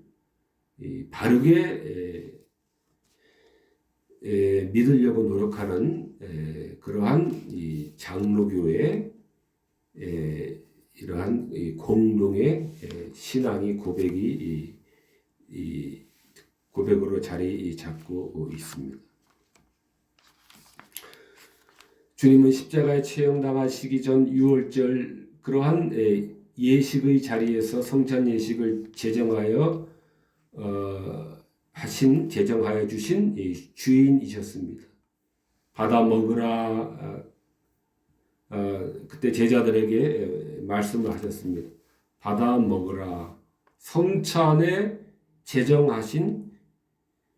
Speaker 1: 바르게 믿으려고 노력하는 그러한 이 장로교의 이러한 공동의 신앙이 고백이 고백으로 자리 잡고 있습니다. 주님은 십자가에 체형당하시기 전 유월절 그러한 예식의 자리에서 성찬 예식을 제정하여 주신 주인이셨습니다. 받아 먹으라. 그때 제자들에게 말씀을 하셨습니다. 받아 먹으라. 성찬에 제정하신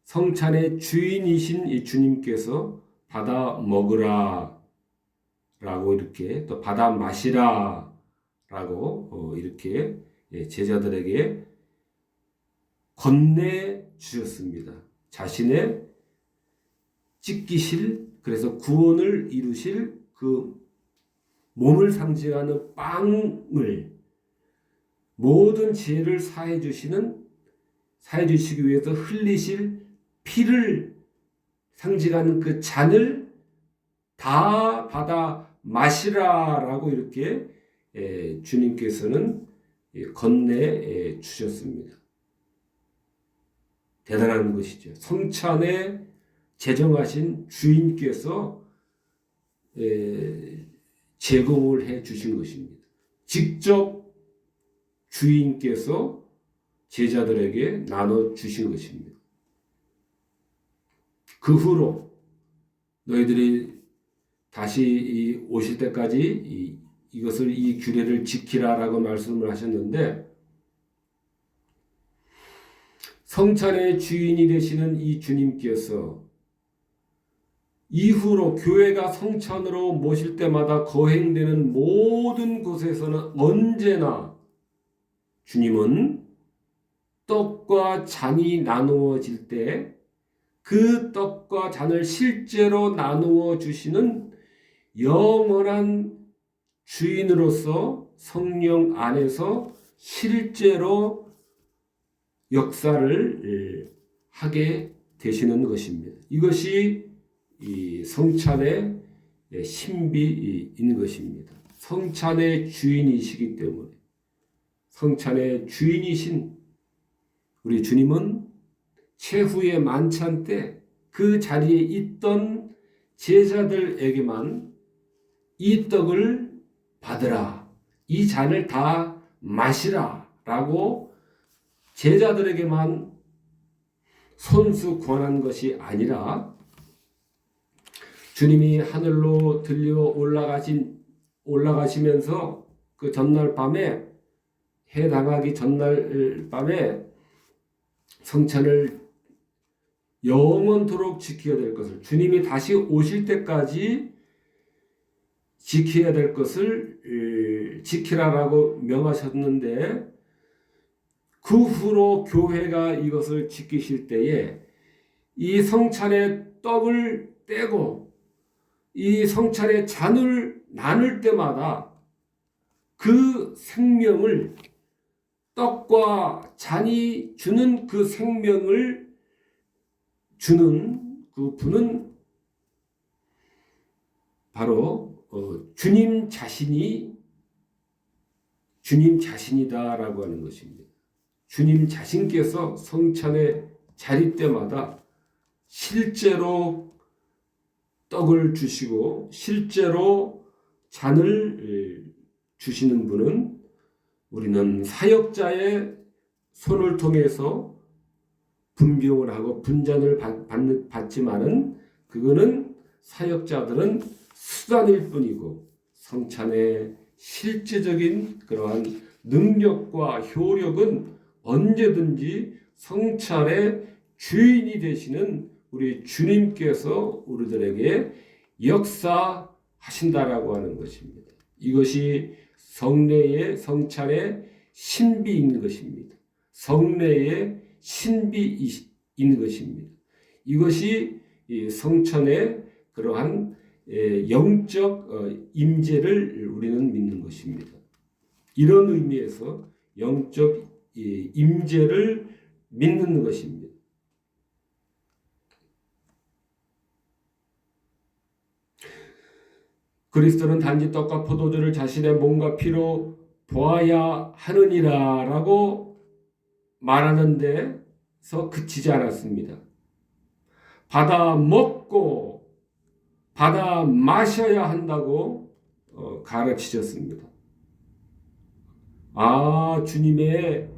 Speaker 1: 성찬의 주인이신 이 주님께서 받아 먹으라 라고 이렇게, 또 받아 마시라 라고 이렇게 제자들에게 건네 주셨습니다. 자신의 찢기실, 그래서 구원을 이루실 그 몸을 상징하는 빵을, 모든 죄를 사해 주시기 위해서 흘리실 피를 상징하는 그 잔을 다 받아 마시라라고 이렇게 주님께서는 건네 주셨습니다. 대단한 것이죠. 성찬에 제정하신 주인께서 제공을 해 주신 것입니다. 직접 주인께서 제자들에게 나눠 주신 것입니다. 그 후로 너희들이 다시 오실 때까지 이 규례를 지키라라고 말씀을 하셨는데, 성찬의 주인이 되시는 이 주님께서 이후로 교회가 성찬으로 모실 때마다 거행되는 모든 곳에서는 언제나 주님은 떡과 잔이 나누어질 때 그 떡과 잔을 실제로 나누어 주시는 영원한 주인으로서 성령 안에서 실제로 역사를 하게 되시는 것입니다. 이것이 이 성찬의 신비인 것입니다. 성찬의 주인이시기 때문에 성찬의 주인이신 우리 주님은 최후의 만찬 때 그 자리에 있던 제자들에게만 이 떡을 받으라, 이 잔을 다 마시라 라고 제자들에게만 손수 권한 것이 아니라 주님이 하늘로 들려 올라가시면서 그 전날 밤에 해당하기 전날 밤에 성찬을 영원토록 지켜야 될 것을, 주님이 다시 오실 때까지 지켜야 될 것을 지키라라고 명하셨는데, 그 후로 교회가 이것을 지키실 때에 이 성찬의 떡을 떼고 이 성찬의 잔을 나눌 때마다 그 생명을, 떡과 잔이 주는 그 생명을 주는 그 분은 바로 주님 자신이다라고 하는 것입니다. 주님 자신께서 성찬의 자리 때마다 실제로 떡을 주시고 실제로 잔을 주시는 분은, 우리는 사역자의 손을 통해서 분병을 하고 분잔을 받지만은 그거는 사역자들은 수단일 뿐이고 성찬의 실제적인 그러한 능력과 효력은 언제든지 성찬의 주인이 되시는 우리 주님께서 우리들에게 역사하신다라고 하는 것입니다. 이것이 성찬의 신비인 것입니다. 성례의 신비인 것입니다. 이것이 성찬의 그러한 영적 임재를 우리는 믿는 것입니다. 이런 의미에서 영적 임재를 믿는 것입니다. 그리스도는 단지 떡과 포도주를 자신의 몸과 피로 보아야 하느니라 라고 말하는 데서 그치지 않았습니다. 받아 먹고 받아 마셔야 한다고 가르치셨습니다. 주님의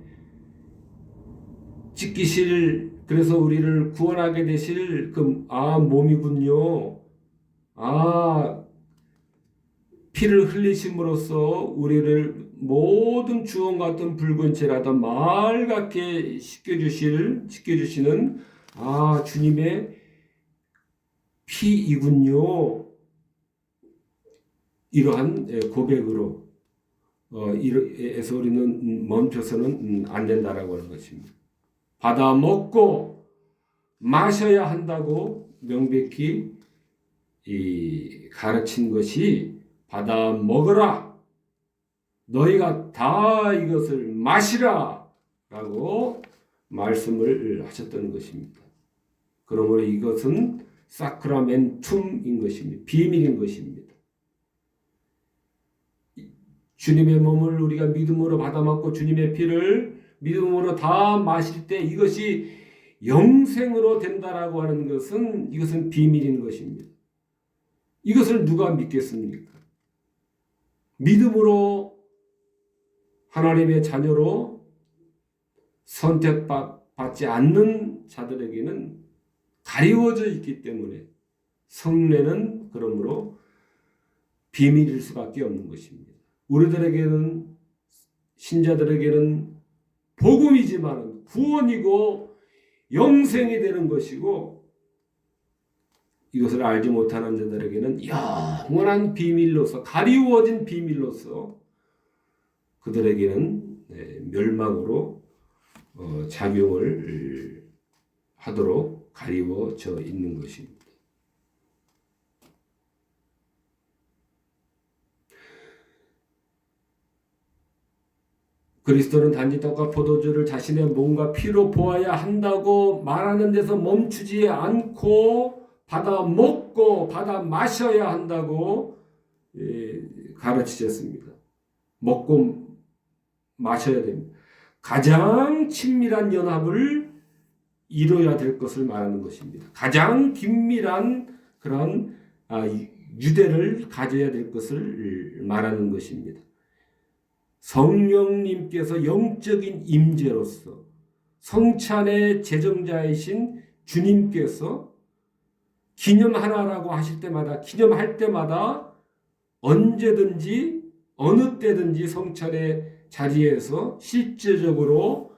Speaker 1: 찢기실, 그래서 우리를 구원하게 되실 몸이군요. 피를 흘리심으로써 우리를 모든 주홍 같은 붉은 죄라도 맑게 씻겨주시는 주님의 피이군요. 이러한 고백으로 에서 우리는 멈춰서는 안 된다라고 하는 것입니다. 받아 먹고 마셔야 한다고 명백히 가르친 것이, 받아 먹어라, 너희가 다 이것을 마시라 라고 말씀을 하셨던 것입니다. 그러므로 이것은 사크라멘툼인 것입니다. 비밀인 것입니다. 주님의 몸을 우리가 믿음으로 받아 먹고 주님의 피를 믿음으로 다 마실 때 이것이 영생으로 된다라고 하는 것은, 이것은 비밀인 것입니다. 이것을 누가 믿겠습니까? 믿음으로 하나님의 자녀로 선택받지 않는 자들에게는 가리워져 있기 때문에 성례는 그러므로 비밀일 수밖에 없는 것입니다. 우리들에게는, 신자들에게는 복음이지만 구원이고 영생이 되는 것이고, 이것을 알지 못하는 자들에게는 영원한 비밀로서, 가리워진 비밀로서 그들에게는 멸망으로 작용을 하도록 가리워져 있는 것입니다. 그리스도는 단지 떡과 포도주를 자신의 몸과 피로 보아야 한다고 말하는 데서 멈추지 않고 받아 먹고 받아 마셔야 한다고 가르치셨습니다. 먹고 마셔야 됩니다. 가장 친밀한 연합을 이뤄야 될 것을 말하는 것입니다. 가장 긴밀한 그런 유대를 가져야 될 것을 말하는 것입니다. 성령님께서 영적인 임재로서 성찬의 제정자이신 주님께서 기념하라라고 하실 때마다, 기념할 때마다 언제든지 어느 때든지 성찬의 자리에서 실제적으로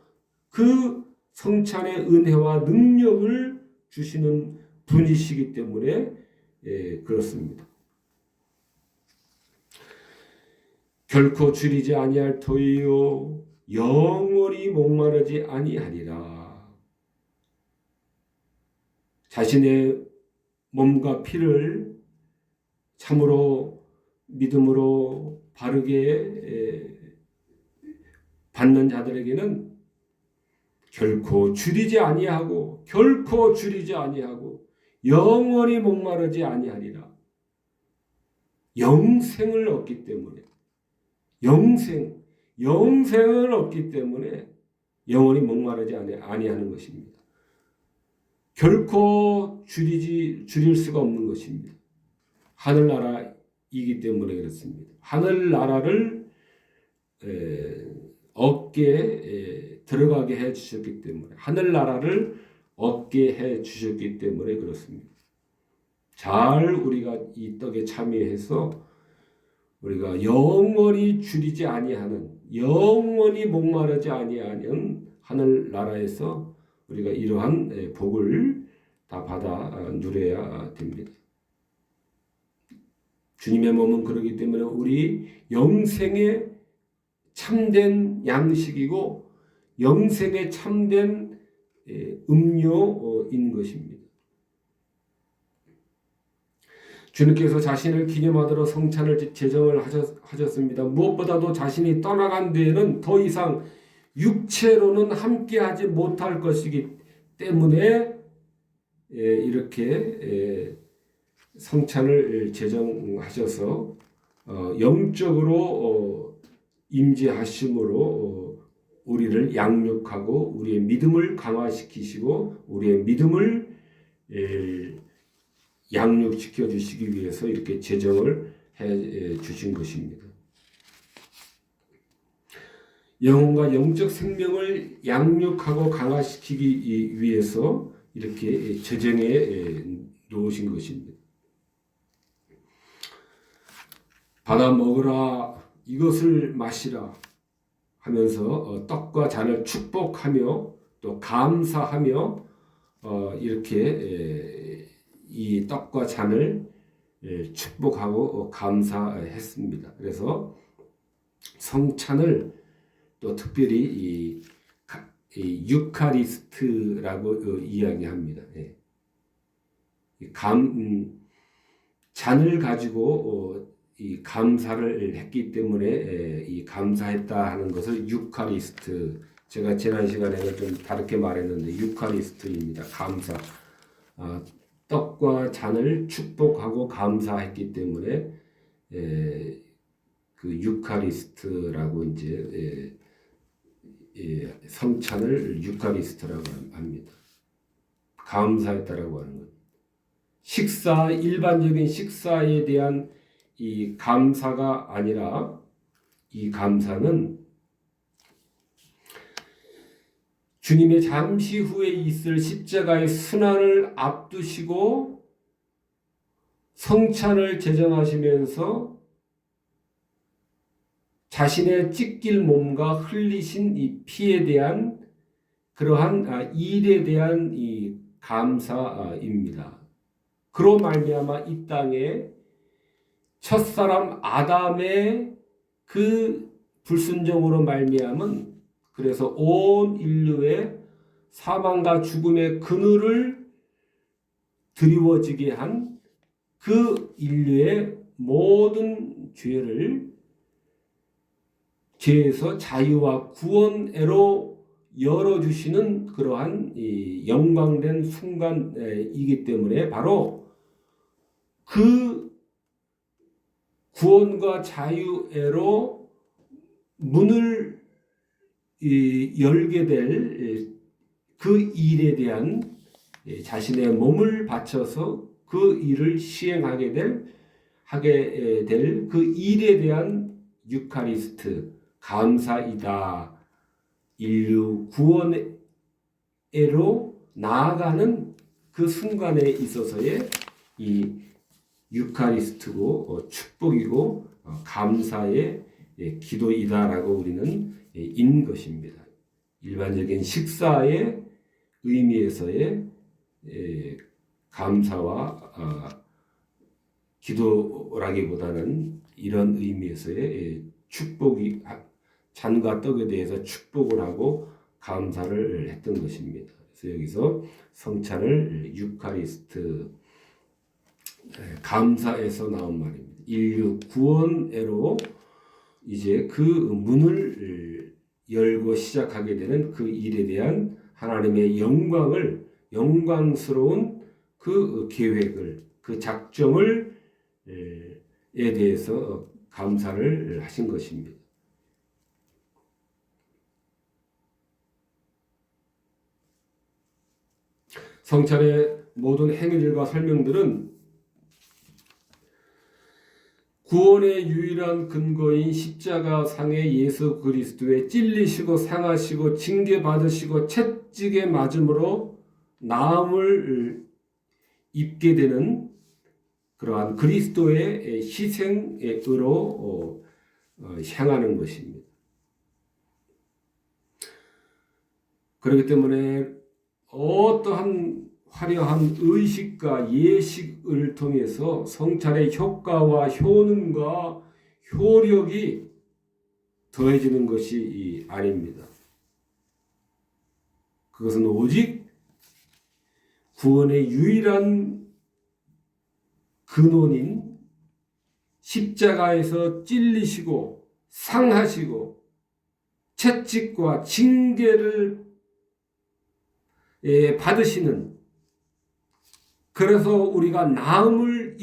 Speaker 1: 그 성찬의 은혜와 능력을 주시는 분이시기 때문에 그렇습니다. 결코 줄이지 아니할 터이요 영원히 목마르지 아니하리라. 자신의 몸과 피를 참으로 믿음으로 바르게 받는 자들에게는 결코 줄이지 아니하고 영원히 목마르지 아니하리라. 영생을 얻기 때문에 영생을 얻기 때문에 영원히 목마르지 아니하는 것입니다. 결코 줄일 수가 없는 것입니다. 하늘나라이기 때문에 그렇습니다. 하늘나라를 얻게 들어가게 해 주셨기 때문에, 하늘나라를 얻게 해 주셨기 때문에 그렇습니다. 잘 우리가 이 떡에 참여해서 우리가 영원히 줄이지 아니하는, 영원히 목마르지 아니하는 하늘나라에서 우리가 이러한 복을 다 받아 누려야 됩니다. 주님의 몸은 그러기 때문에 우리 영생의 참된 양식이고 영생의 참된 음료인 것입니다. 주님께서 자신을 기념하도록 성찬을 제정을 하셨습니다. 무엇보다도 자신이 떠나간 뒤에는 더 이상 육체로는 함께하지 못할 것이기 때문에 이렇게 성찬을 제정하셔서 영적으로 임재하심으로 우리를 양육하고 우리의 믿음을 강화시키시고 우리의 믿음을 양육시켜 주시기 위해서 이렇게 제정을 해 주신 것입니다. 영혼과 영적 생명을 양육하고 강화시키기 위해서 이렇게 제정해 놓으신 것입니다. 받아 먹으라, 이것을 마시라 하면서 떡과 잔을 축복하며 또 감사하며 이렇게 이 떡과 잔을 축복하고 감사했습니다. 그래서 성찬을 또 특별히 이 유카리스트라고 이야기합니다. 잔을 가지고 이 감사를 했기 때문에 이 감사했다 하는 것을 유카리스트, 제가 지난 시간에는 좀 다르게 말했는데 유카리스트입니다. 감사. 떡과 잔을 축복하고 감사했기 때문에 그 유카리스트라고 이제 성찬을 유카리스트라고 합니다. 감사했다라고 하는 것. 식사, 일반적인 식사에 대한 이 감사가 아니라 이 감사는 주님의 잠시 후에 있을 십자가의 순환을 앞두시고 성찬을 제정하시면서 자신의 찢길 몸과 흘리신 이 피에 대한 그러한 일에 대한 이 감사입니다. 그로 말미암아 이 땅에 첫사람 아담의 그 불순종으로 말미암은, 그래서 온 인류의 사망과 죽음의 그늘을 드리워지게 한 그 인류의 모든 죄에서 자유와 구원으로 열어주시는 그러한 이 영광된 순간이기 때문에 바로 그 구원과 자유애로 문을 열게 될 그 일에 대한 자신의 몸을 바쳐서 그 일을 시행하게 될 그 일에 대한 유카리스트, 감사이다, 인류 구원으로 나아가는 그 순간에 있어서의 이 유카리스트고 축복이고 감사의 기도이다라고 우리는 읽는 것입니다. 일반적인 식사의 의미에서의 감사와 기도라기보다는 이런 의미에서의 축복이 잔과 떡에 대해서 축복을 하고 감사를 했던 것입니다. 그래서 여기서 성찬을 유카리스트 감사에서 나온 말입니다. 인류 구원애로 이제 그 문을 열고 시작하게 되는 그 일에 대한 하나님의 영광스러운 그 계획을, 그 작정을 에 대해서 감사를 하신 것입니다. 성찬의 모든 행위들과 설명들은 구원의 유일한 근거인 십자가상의 예수 그리스도의 찔리시고 상하시고 징계받으시고 채찍에 맞음으로 나음을 입게 되는 그러한 그리스도의 희생으로 향하는 것입니다. 그렇기 때문에 어떠한 화려한 의식과 예식을 통해서 성찬의 효과와 효능과 효력이 더해지는 것이 아닙니다. 그것은 오직 구원의 유일한 근원인 십자가에서 찔리시고 상하시고 채찍과 징계를 받으시는, 그래서 우리가 나음을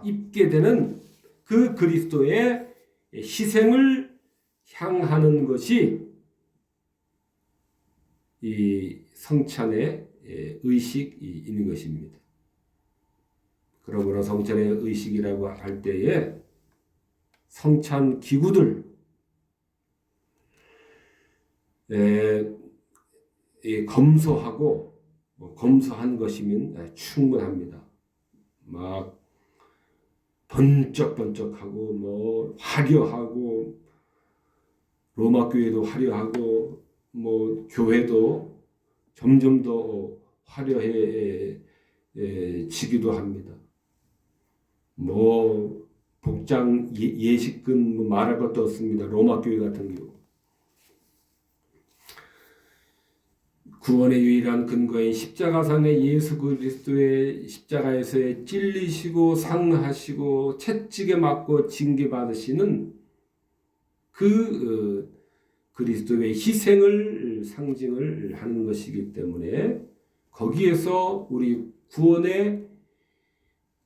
Speaker 1: 입게 되는 그 그리스도의 희생을 향하는 것이 이 성찬의 의식이 있는 것입니다. 그러므로 성찬의 의식이라고 할 때에 성찬 기구들, 검소한 것이면 충분합니다. 막 번쩍번쩍하고 화려하고 로마 교회도 화려하고 교회도 점점 더 화려해지기도 합니다. 복장 예식은 말할 것도 없습니다. 로마 교회 같은 경우. 구원의 유일한 근거인 십자가상의 예수 그리스도의 십자가에서의 찔리시고 상하시고 채찍에 맞고 징계받으시는 그 그리스도의 희생을 상징을 하는 것이기 때문에 거기에서 우리 구원의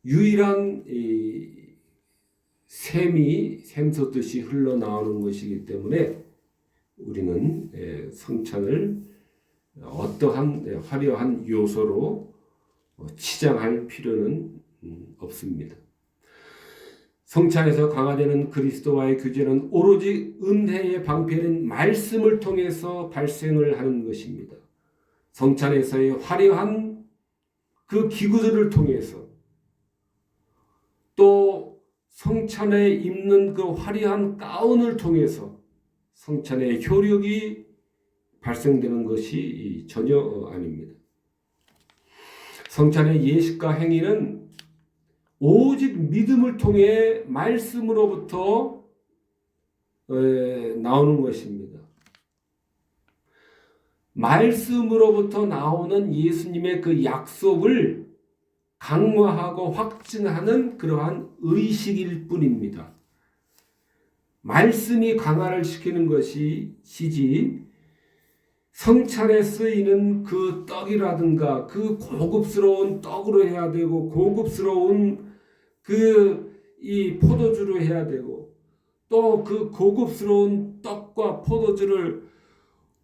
Speaker 1: 유일한 샘이 샘솟듯이 흘러나오는 것이기 때문에 우리는 성찬을 어떠한 화려한 요소로 치장할 필요는 없습니다. 성찬에서 강화되는 그리스도와의 교제는 오로지 은혜의 방편인 말씀을 통해서 발생을 하는 것입니다. 성찬에서의 화려한 그 기구들을 통해서, 또 성찬에 입는 그 화려한 가운을 통해서 성찬의 효력이 발생되는 것이 전혀 아닙니다. 성찬의 예식과 행위는 오직 믿음을 통해 말씀으로부터 나오는 것입니다. 말씀으로부터 나오는 예수님의 그 약속을 강화하고 확증하는 그러한 의식일 뿐입니다. 말씀이 강화를 시키는 것이지 성찬에 쓰이는 그 떡이라든가 그 고급스러운 떡으로 해야 되고 고급스러운 이 포도주로 해야 되고, 또 그 고급스러운 떡과 포도주를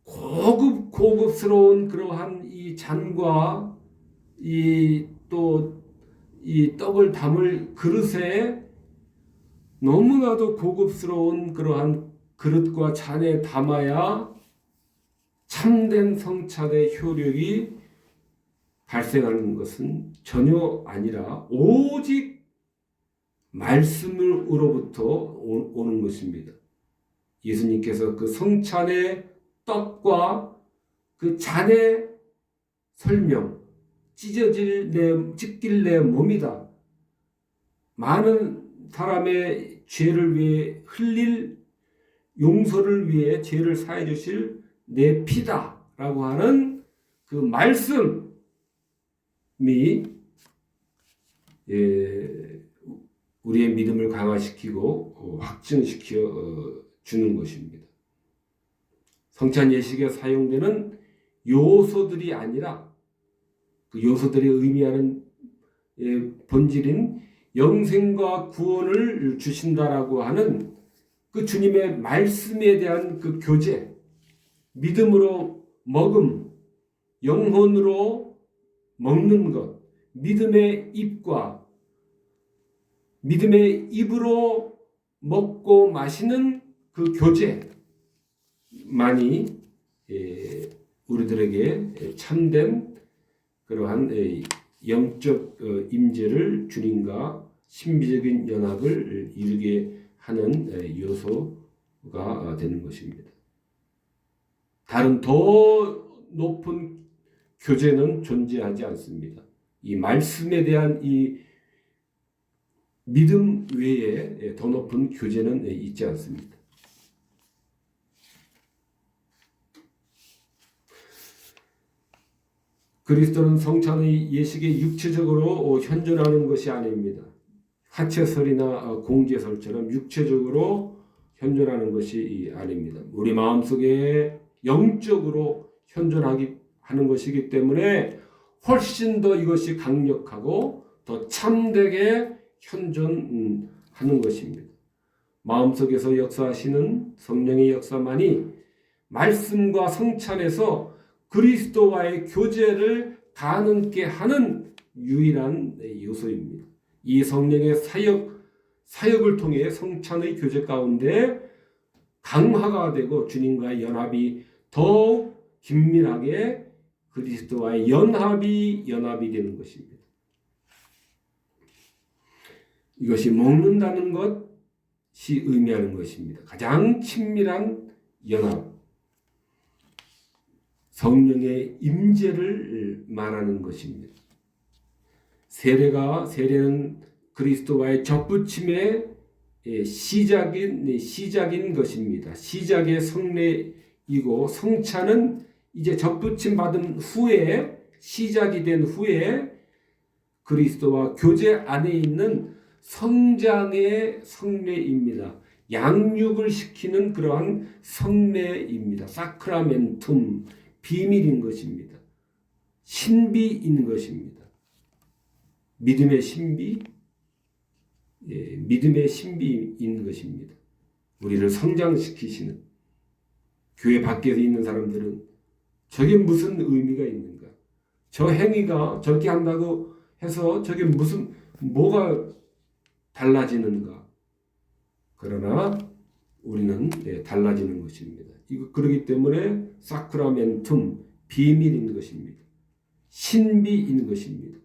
Speaker 1: 고급스러운 그러한 이 잔과 또 이 떡을 담을 그릇에 너무나도 고급스러운 그러한 그릇과 잔에 담아야 참된 성찬의 효력이 발생하는 것은 전혀 아니라 오직 말씀으로부터 오는 것입니다. 예수님께서 그 성찬의 떡과 그 잔의 설명, 찢길 내 몸이다. 많은 사람의 죄를 위해 흘릴 용서를 위해 죄를 사해 주실 내 피다라고 하는 그 말씀이 우리의 믿음을 강화시키고 확증시켜 주는 것입니다. 성찬 예식에 사용되는 요소들이 아니라 그 요소들이 의미하는 본질인 영생과 구원을 주신다라고 하는 그 주님의 말씀에 대한 그 교제, 믿음으로 먹음, 영혼으로 먹는 것, 믿음의 입으로 먹고 마시는 그 교제만이 우리들에게 참된 그러한 영적 임재를 주님과 신비적인 연합을 이루게 하는 요소가 되는 것입니다. 다른 더 높은 교제는 존재하지 않습니다. 이 말씀에 대한 이 믿음 외에 더 높은 교제는 있지 않습니다. 그리스도는 성찬의 예식에 육체적으로 현존하는 것이 아닙니다. 화채설이나 공제설처럼 육체적으로 현존하는 것이 아닙니다. 우리 마음속에 영적으로 하는 것이기 때문에 훨씬 더 이것이 강력하고 더 참되게 현존하는 것입니다. 마음속에서 역사하시는 성령의 역사만이 말씀과 성찬에서 그리스도와의 교제를 가능케 하는 유일한 요소입니다. 이 성령의 사역을 통해 성찬의 교제 가운데 강화가 되고 주님과의 연합이 더욱 긴밀하게 그리스도와의 연합이 되는 것입니다. 이것이 먹는다는 것이 의미하는 것입니다. 가장 친밀한 연합, 성령의 임재를 말하는 것입니다. 세례는 그리스도와의 접붙임의 시작인 것입니다. 시작의 성례이고 성찬은 이제 접붙임 받은 후에 시작이 된 후에 그리스도와 교제 안에 있는 성장의 성례입니다. 양육을 시키는 그러한 성례입니다. 사크라멘툼, 비밀인 것입니다. 신비인 것입니다. 믿음의 신비인 것입니다. 우리를 성장시키시는 교회 밖에 있는 사람들은 저게 무슨 의미가 있는가? 저 행위가 저렇게 한다고 해서 저게 뭐가 달라지는가? 그러나 우리는 달라지는 것입니다. 그렇기 때문에 사크라멘툼, 비밀인 것입니다. 신비인 것입니다.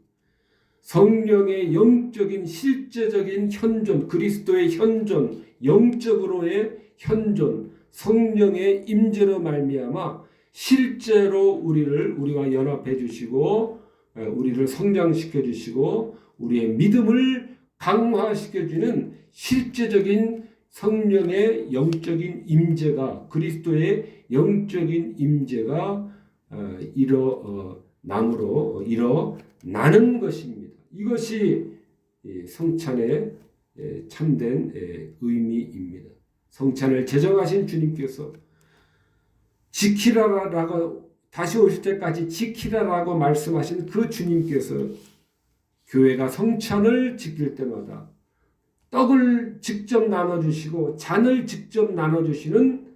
Speaker 1: 성령의 영적인 실제적인 현존, 그리스도의 현존, 영적으로의 현존, 성령의 임재로 말미암아 실제로 우리와 연합해 주시고 우리를 성장시켜 주시고 우리의 믿음을 강화시켜 주는 실제적인 성령의 영적인 임재가 그리스도의 영적인 임재가 일어나는 것입니다. 이것이 성찬의 참된 의미입니다. 성찬을 제정하신 주님께서 지키라라고 다시 오실 때까지 지키라라고 말씀하신 그 주님께서 교회가 성찬을 지킬 때마다 떡을 직접 나눠주시고 잔을 직접 나눠주시는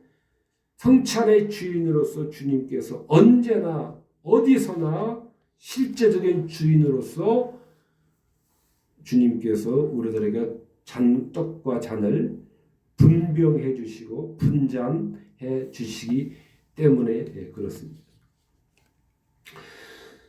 Speaker 1: 성찬의 주인으로서 주님께서 언제나 어디서나 실제적인 주인으로서 주님께서 우리들에게 떡과 잔을 분병해 주시고 분잔해 주시기 때문에 그렇습니다.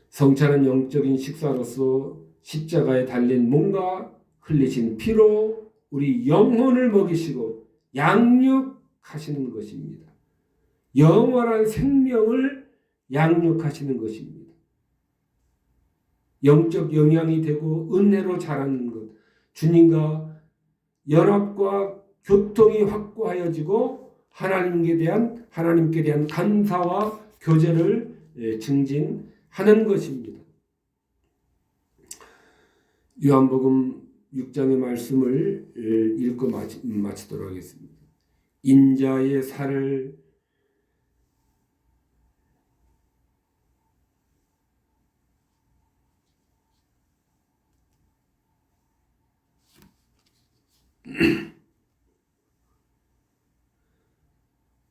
Speaker 1: 성찬은 영적인 식사로서 십자가에 달린 몸과 흘리신 피로 우리 영혼을 먹이시고 양육하시는 것입니다. 영원한 생명을 양육하시는 것입니다. 영적 영양이 되고 은혜로 자라는 것, 주님과 연합과 교통이 확고하여지고 하나님께 대한 감사와 교제를 증진하는 것입니다. 요한복음 6장의 말씀을 읽고 마치도록 하겠습니다. 인자의 살을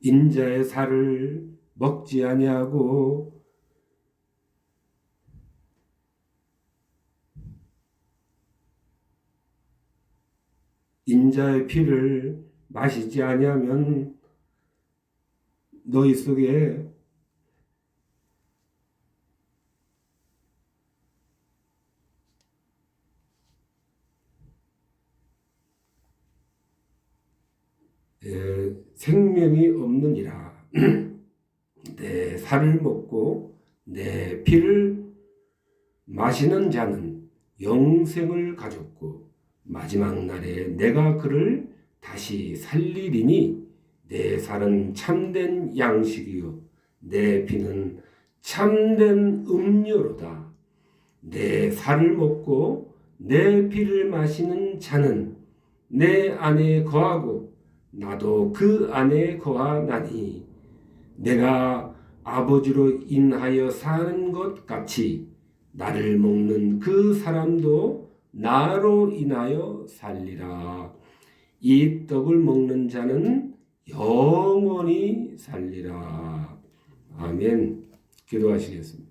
Speaker 1: 인자의 살을 먹지 아니하고 인자의 피를 마시지 아니하면 너희 속에 생명이 없느니라. 내 살을 먹고 내 피를 마시는 자는 영생을 가졌고 마지막 날에 내가 그를 다시 살리리니 내 살은 참된 양식이요 내 피는 참된 음료로다. 내 살을 먹고 내 피를 마시는 자는 내 안에 거하고 나도 그 안에 거하나니 내가 아버지로 인하여 사는 것 같이 나를 먹는 그 사람도 나로 인하여 살리라. 이 떡을 먹는 자는 영원히 살리라. 아멘. 기도하시겠습니다.